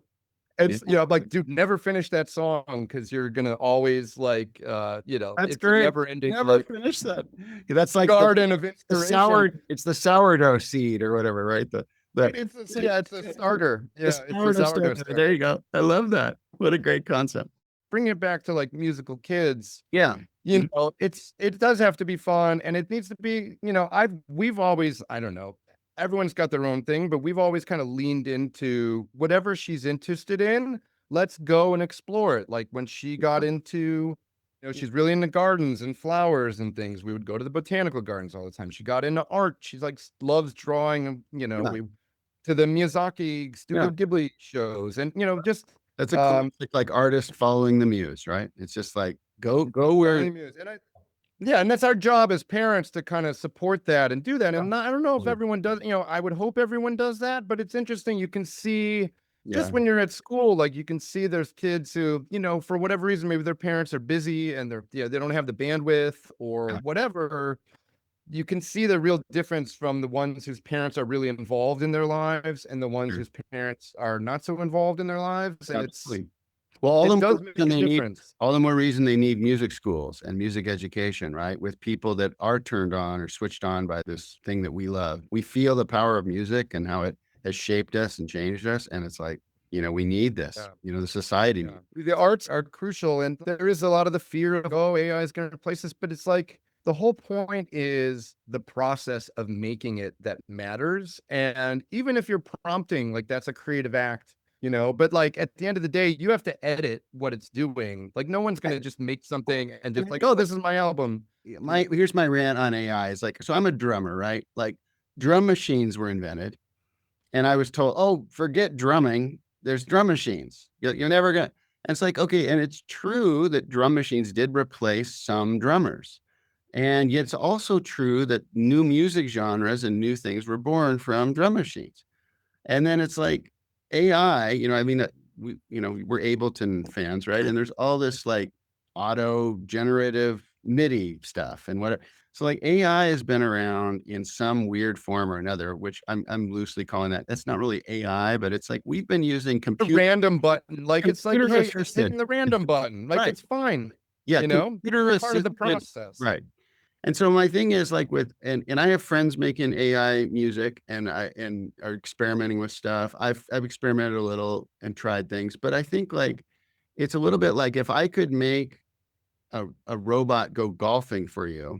Yeah. it's, I'm like, dude, never finish that song because you're going to always like, That's it's a great. never ending Never like finish that. That's like garden of the inspiration. it's the sourdough seed or whatever, right? It's a starter. The Yeah, it's a sourdough sourdough starter. starter. There you go. I love that. What a great concept. Bring it back to like musical kids, Yeah. it does have to be fun and it needs to be, we've always, I don't know, everyone's got their own thing, but we've always kind of leaned into whatever she's interested in. Let's go and explore it. Like when she got into, she's really into gardens and flowers and things. We would go to the botanical gardens all the time. She got into art. She's like loves drawing and, Yeah. we to the Miyazaki Yeah. Studio Ghibli shows and, just That's a Um, classic, like, artist following the muse, right? It's just like, go where. Yeah, and that's our job as parents to kind of support that and do that. Yeah. And I don't know if Yeah. everyone does, I would hope everyone does that, but it's interesting. You can see Yeah. just when you're at school, like you can see there's kids who, for whatever reason, maybe their parents are busy and they don't have the bandwidth or Yeah. whatever. You can see the real difference from the ones whose parents are really involved in their lives and the ones Sure. whose parents are not so involved in their lives. And Absolutely. Well, all the it more does make reason a they need difference. all the more reason they need music schools and music education, right? With people that are turned on or switched on by this thing that we love. We feel the power of music and how it has shaped us and changed us. And it's like, we need this. Yeah. The society Yeah. needs. The arts are crucial, and there is a lot of the fear of, oh, AI is going to replace us, but it's like the whole point is the process of making it that matters. And even if you're prompting, like that's a creative act, but like at the end of the day, you have to edit what it's doing. Like no one's going to just make something and And just I like, think oh, this is my album. here's my rant on AI. Is like, so I'm a drummer, right? Like drum machines were invented. And I was told, "Oh, forget drumming. There's drum machines. You're never gonna." And it's like, okay, and it's true that drum machines did replace some drummers, and yet it's also true that new music genres and new things were born from drum machines. And then it's like AI, I mean, we're Ableton fans, right? And there's all this like auto generative MIDI stuff and whatever. So like AI has been around in some weird form or another, which I'm loosely calling that. That's not really AI, but it's like we've been using A random button, like it's like, computer hey, it's assisted, hitting the random button. Like right? it's fine, Yeah, it's computer part of the assisted, process. right? And so my thing is like with and I have friends making AI music and are experimenting with stuff. I've experimented a little and tried things, but I think like it's a little bit like if I could make a robot go golfing for you,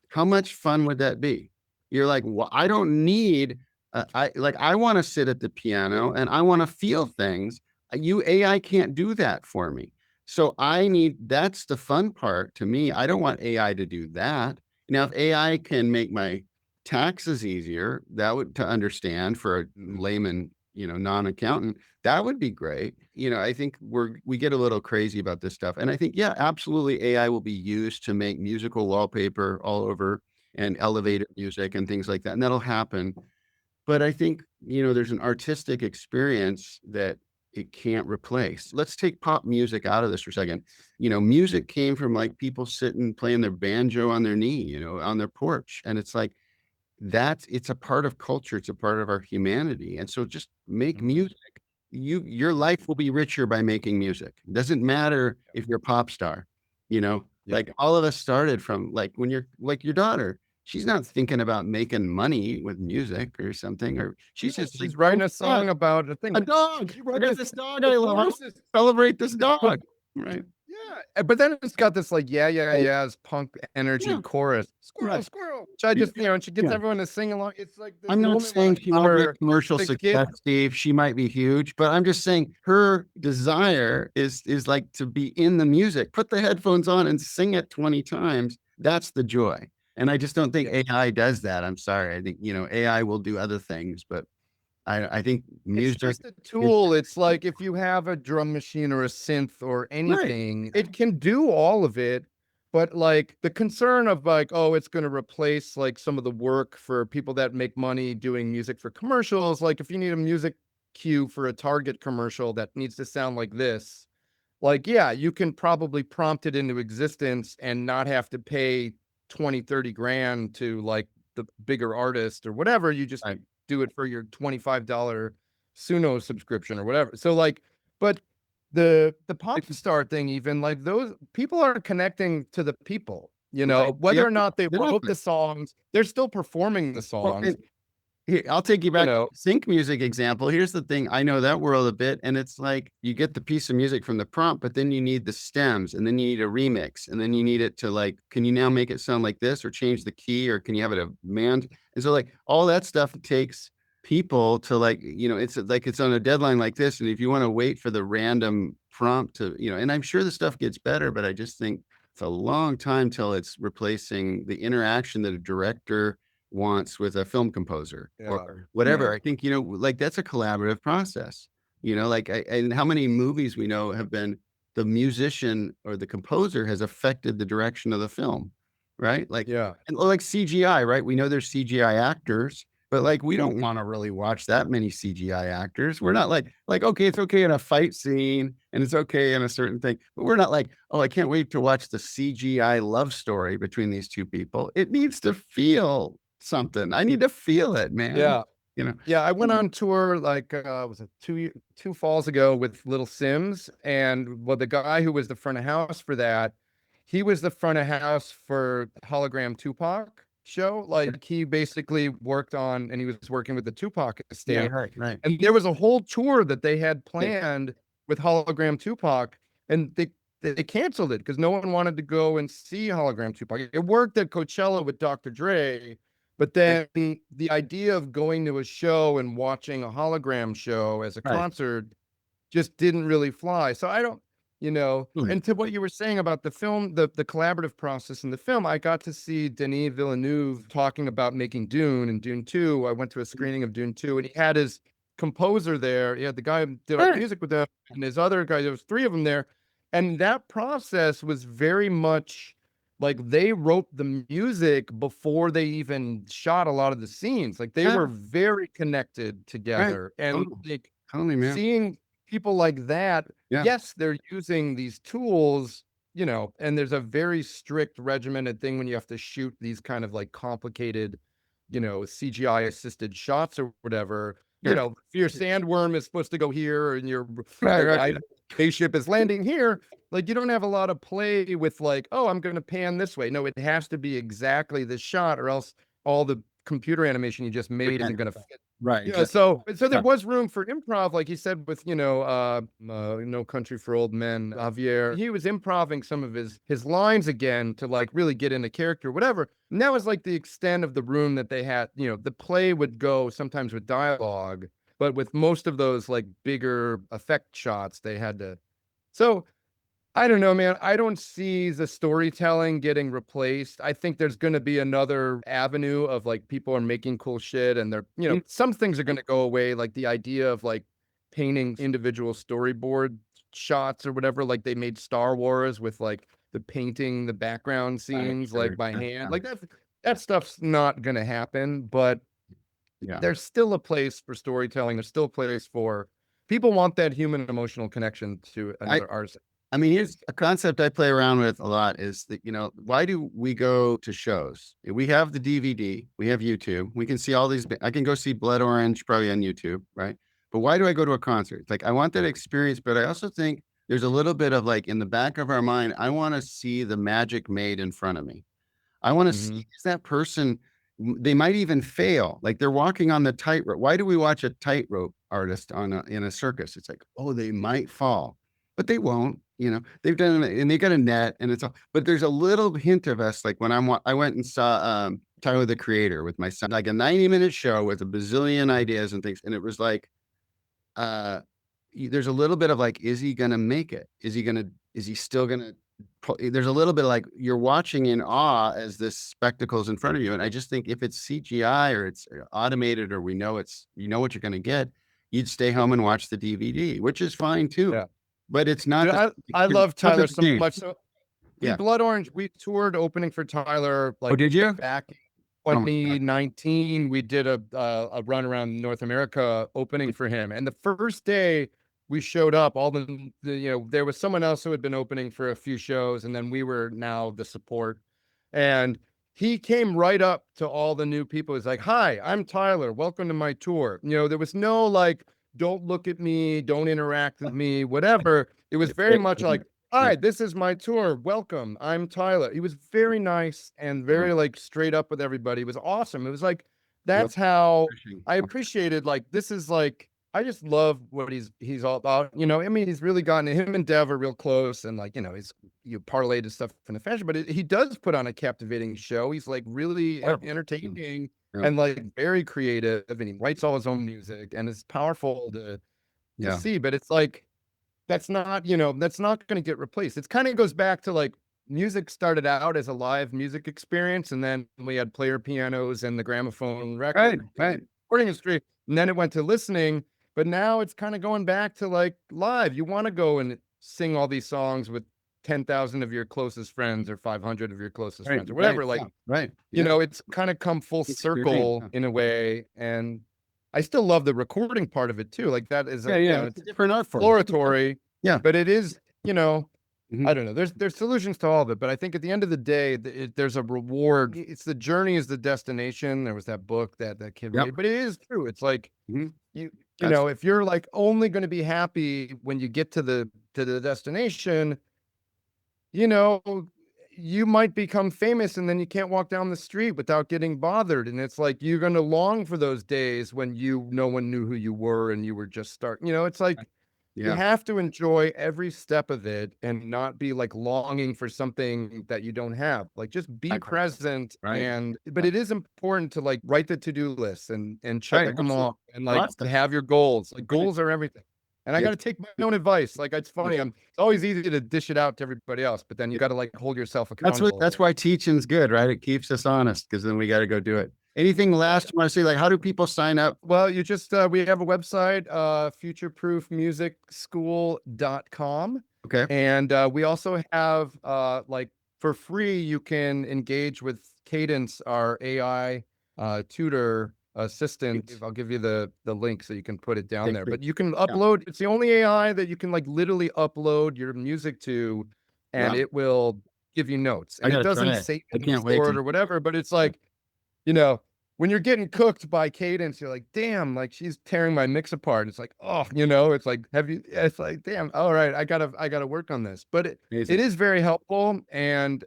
how much fun would that be? You're like, well, I don't need I want to sit at the piano and I want to feel things. You AI can't do that for me. So that's the fun part to me. I don't want AI to do that. Now, if AI can make my taxes easier, that would to understand for a layman, non-accountant, that would be great. I think we get a little crazy about this stuff. And I think, yeah, absolutely AI will be used to make musical wallpaper all over and elevated music and things like that. And that'll happen. But I think, there's an artistic experience that it can't replace. Let's take pop music out of this for a second. Music came from like people sitting playing their banjo on their knee, on their porch. And it's like it's a part of culture, it's a part of our humanity. And so just make Mhm. music. Your life will be richer by making music. It doesn't matter if you're a pop star, Yeah. like all of us started from like when you're like your daughter, she's not thinking about making money with music or something, or she's No, just like, she's oh writing a my God, song about a thing. a dog. She I wrote got this this dog the I love. I want chorus to is celebrate this but dog. Right. yeah, but then it's got this like, yeah, yeah, yeah, punk energy Yeah. chorus. Squirrel, Right. squirrel. Which I just, and she gets Yeah. everyone to sing along. It's like the I'm not moment when saying I she saw won't be a her commercial as a kid. success, Steve. She might be huge, but I'm just saying her desire is like to be in the music, put the headphones on and sing it 20 times. That's the joy. And I just don't think Yeah. AI does that. I'm sorry. I think, AI will do other things, but I think It's music just a is tool. It's like if you have a drum machine or a synth or right. anything, it can do all of it. But like the concern of like, oh, it's going to replace like some of the work for people that make money doing music for commercials. Like if you need a music cue for a Target commercial that needs to sound like this, like, yeah, you can probably prompt it into existence and not have to pay 20, 30 grand to like the bigger artist or whatever. You just Right. do it for your $25 Suno subscription or whatever. So like, but the pop star thing, even like those people aren't connecting to the people, Right. whether or not they wrote Exactly. the songs, they're still performing the Well, songs, here, I'll take you you back to know. the sync music example. Here's the thing. I know that world a bit, and it's like you get the piece of music from the prompt, but then you need the stems, and then you need a remix, and then you need it to like, can you now make it sound like this, or change the key, or can you have it a man? And so like all that stuff takes people to like, it's like it's on a deadline like this. And if you want to wait for the random prompt to, and I'm sure the stuff gets better, but I just think it's a long time till it's replacing the interaction that a director wants with a film composer Yeah. or whatever. I think, like that's a collaborative process. Like, and how many movies we know have been the musician or the composer has affected the direction of the film, right? Like, Yeah. and like CGI, right? We know there's CGI actors, but like we don't want to really watch that many CGI actors. We're not like okay, it's okay in a fight scene and it's okay in a certain thing, but we're not like, oh, I can't wait to watch the CGI love story between these two people. It needs to feel something. I need to feel it, man. Yeah. You know. Yeah, I went on tour like was it 2 falls ago with Little Sims, and well, the guy who was the front of house for that, he was the front of house for Hologram Tupac show. Like he basically worked on, and he was working with the Tupac Yeah, estate, right, right. and there was a whole tour that they had Yeah, planned with Hologram Tupac, and they canceled it because no one wanted to go and see Hologram Tupac. It worked at Coachella with Dr. Dre, but right, then the idea of going to a show and watching a hologram show as a right. concert just didn't really fly. So I don't, Right. and to what you were saying about the film, the collaborative process in the film, I got to see Denis Villeneuve talking about making Dune and Dune 2. I went to a screening of Dune 2 and he had his composer there. He had the guy who did Right. music with them and his other guy. There was three of them there. And that process was very much like they wrote the music before they even shot a lot of the scenes. Like they Yeah, were very connected right. together. And Totally, like totally, man. seeing people like that, Yeah, yes, they're using these tools, and there's a very strict regimented thing when you have to shoot these kind of like complicated, CGI assisted shots or whatever. sure. If your sandworm is supposed to go here and your Right, right, I, right. spaceship is landing here, like you don't have a lot of play with like, oh, I'm going to pan this way. No, it has to be exactly the shot, or else all the computer animation you just made isn't going to fit. Right, Yeah, exactly. so there Yeah, was room for improv, like you said, with No Country for Old Men, Javier. He was improving some of his lines again to like really get into character, whatever. And that was like the extent of the room that they had. The play would go sometimes with dialogue, but with most of those like bigger effect shots, they had to. So I don't know, man. I don't see the storytelling getting replaced. I think there's going to be another avenue of like people are making cool shit and they're, mm, some things are going to go away. Like the idea of like painting individual storyboard shots or whatever. Like they made Star Wars with like the painting, the background right, scenes, like sure, by sure, hand. yeah, Like that stuff's not going to happen, but yeah. there's still a place for storytelling. There's still a place for people want that human emotional connection to I another artist. I mean, here's a concept I play around with a lot is that, why do we go to shows? We have the DVD, we have YouTube, we can see all these. I can go see Blood Orange probably on YouTube, right? But why do I go to a concert? It's like I want that experience, but I also think there's a little bit of like in the back of our mind, I want to see the magic made in front of me. I want to see Mhm. is that person, they might even fail. Like they're walking on the tightrope. Why do we watch a tightrope artist in a circus? It's like, oh, they might fall, but they won't. They've done it and they got a net and it's all, but there's a little hint of us. Like when I went and saw Tyler the Creator with my son, like a 90-minute show with a bazillion ideas and things. And it was like, there's a little bit of like, is he gonna make it? Is he still gonna there's a little bit of like you're watching in awe as this spectacle's in front of you. And I just think if it's CGI or it's automated or we know what you're gonna get, you'd stay home and watch the DVD, which is fine too. Yeah. But it's not Dude, the I it's love not Tyler the so same. much. So Yeah. Blood Orange, we toured opening for Tyler Oh, like did you? back Oh in my God. 2019. We did a run around North America opening for him. And the first day we showed up, all there was someone else who had been opening for a few shows, and then we were now the support. And he came right up to all the new people. He's like, "Hi, I'm Tyler. Welcome to my tour." There was no like, "Don't look at me, don't interact with me," whatever. It was very much like, Yeah. "Hi, this is my tour. Welcome. I'm Tyler." He was very nice and Yeah. very like straight up with everybody. It was awesome. It was like Yep. that's how Refreshing. I appreciated like this is like I just love what he's all about. I mean, he's really gotten him and Dev are real close and like, he's you parlayed his stuff in the fashion, but he does put on a captivating show. He's like really Wonderful. entertaining Yeah. and like very creative and he writes all his own music and it's powerful to Yeah. see, but it's like that's not going to get replaced. It's kind of goes back to like music started out as a live music experience, and then we had player pianos and the gramophone Right. record Right. recording industry, and then it went to listening. But now it's kind of going back to like live. You want to go and sing all these songs with 10,000 of your closest friends or 500 of your closest Right, friends or right, whatever. Like, yeah, right, you yeah, know, it's kind of come full experience, circle yeah. in a way. And I still love the recording part of it too. Like that is, Yeah, you yeah, know, it's it's a different art form. exploratory, Yeah, but it is, you know, mhm, I don't know. There's solutions to all of it, but I think at the end of the day, there's a reward. It's the journey is the destination. There was that book that kid yep, read, but it is true. It's like mhm, you you that's know, if you're like only going to be happy when you get to the destination, you know, you might become famous and then you can't walk down the street without getting bothered. And it's like you're going to long for those days when no one knew who you were and you were just starting. You know, it's like you yeah, have to enjoy every step of it and not be like longing for something that you don't have. Like just be exactly, present right, but it is important to like write the to-do list and right, check them absolutely. off and Well, like that's to have your goals. Like right, goals are everything. And I yeah, got to take my own advice. Like it's yeah, funny. It's always easy to dish it out to everybody else, but then you yeah. got to like hold yourself That's accountable. why teaching's good, right? It keeps us honest because then we gotta go do it. Anything last you wanna say, like, how do people sign up? Well, you just we have a website, futureproofmusicschool.com. Okay, And we also have like for free, you can engage with Cadence, our AI tutor assistant. great, I'll give you the link so you can put it down okay, there. great, But you can yeah, upload, it's the only AI that you can like literally upload your music to, and wow, it will give you notes. I And it gotta try doesn't it. save I it and can't wait store it to or whatever, but it's yeah, like, you know, when you're getting cooked by Cadence, you're like, damn, like she's tearing my mix apart. It's like, oh, you know, it's like, it's like, damn, all right, I gotta work on this. But it amazing. is very helpful. And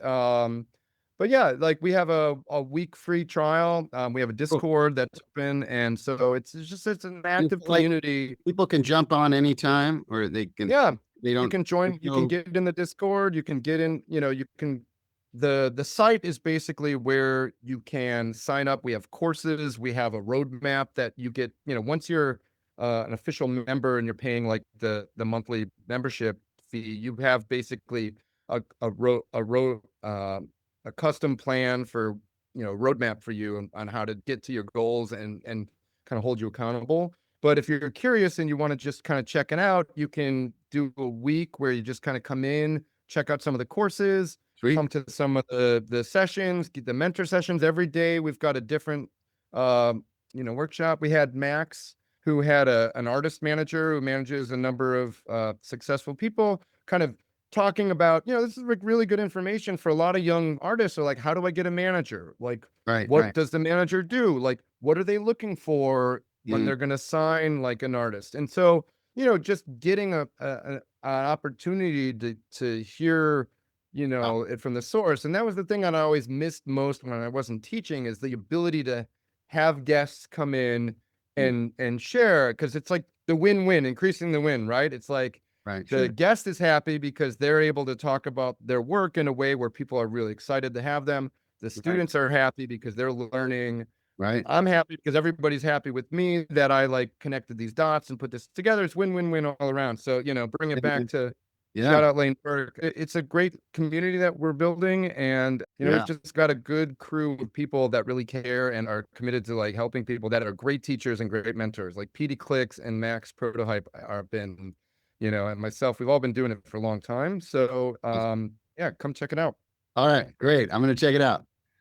but yeah, like we have a week free trial. We have a Cool. Discord that's open. And so it's an And active so, like, community. people can jump on anytime or Yeah, they you don't can there's join, you can no get in the Discord, you can get in, you know, you can the site is basically where you can sign up. We have courses, we have a roadmap that you get, you know, once you're an official member and you're paying like the monthly membership fee, you have basically a custom plan for, you know, roadmap for you on how to get to your goals and kind of hold you accountable. But if you're curious and you want to just kind of check it out, you can do a week where you just kind of come in, check out some of the courses, sweet. come to some of the sessions, get the mentor sessions every day. We've got a different you know, workshop. We had Max, who had an artist manager who manages a number of successful people, kind of talking about, you know, this is like really good information for a lot of young artists. So like, how do I get a manager? Like, Right, what right. does the manager do? Like, what are they looking for when Mm, they're going to sign like an artist? And so, you know, just getting an opportunity to hear, you wow. know, it from the source. And that was the thing that I always missed most when I wasn't teaching, is the ability to have guests come in Mm, and share, because it's like the win-win, increasing the win, right? It's like right, the sure. guest is happy because they're able to talk about their work in a way where people are really excited to have them. The Right, students are happy because they're learning. right. I'm happy because everybody's happy with me that I like connected these dots and put this together. It's win-win-win all around. So, you know, bring it back to Yeah, shout out Lane Burke. It's a great community that we're building. And, you know, we've yeah. just got a good crew of people that really care and are committed to like helping people that are great teachers and great mentors. Like PD Clicks and Max Prototype are been, you know, and myself, we've all been doing it for a long time. So, yeah, come check it out. All right, great. I'm gonna check it out.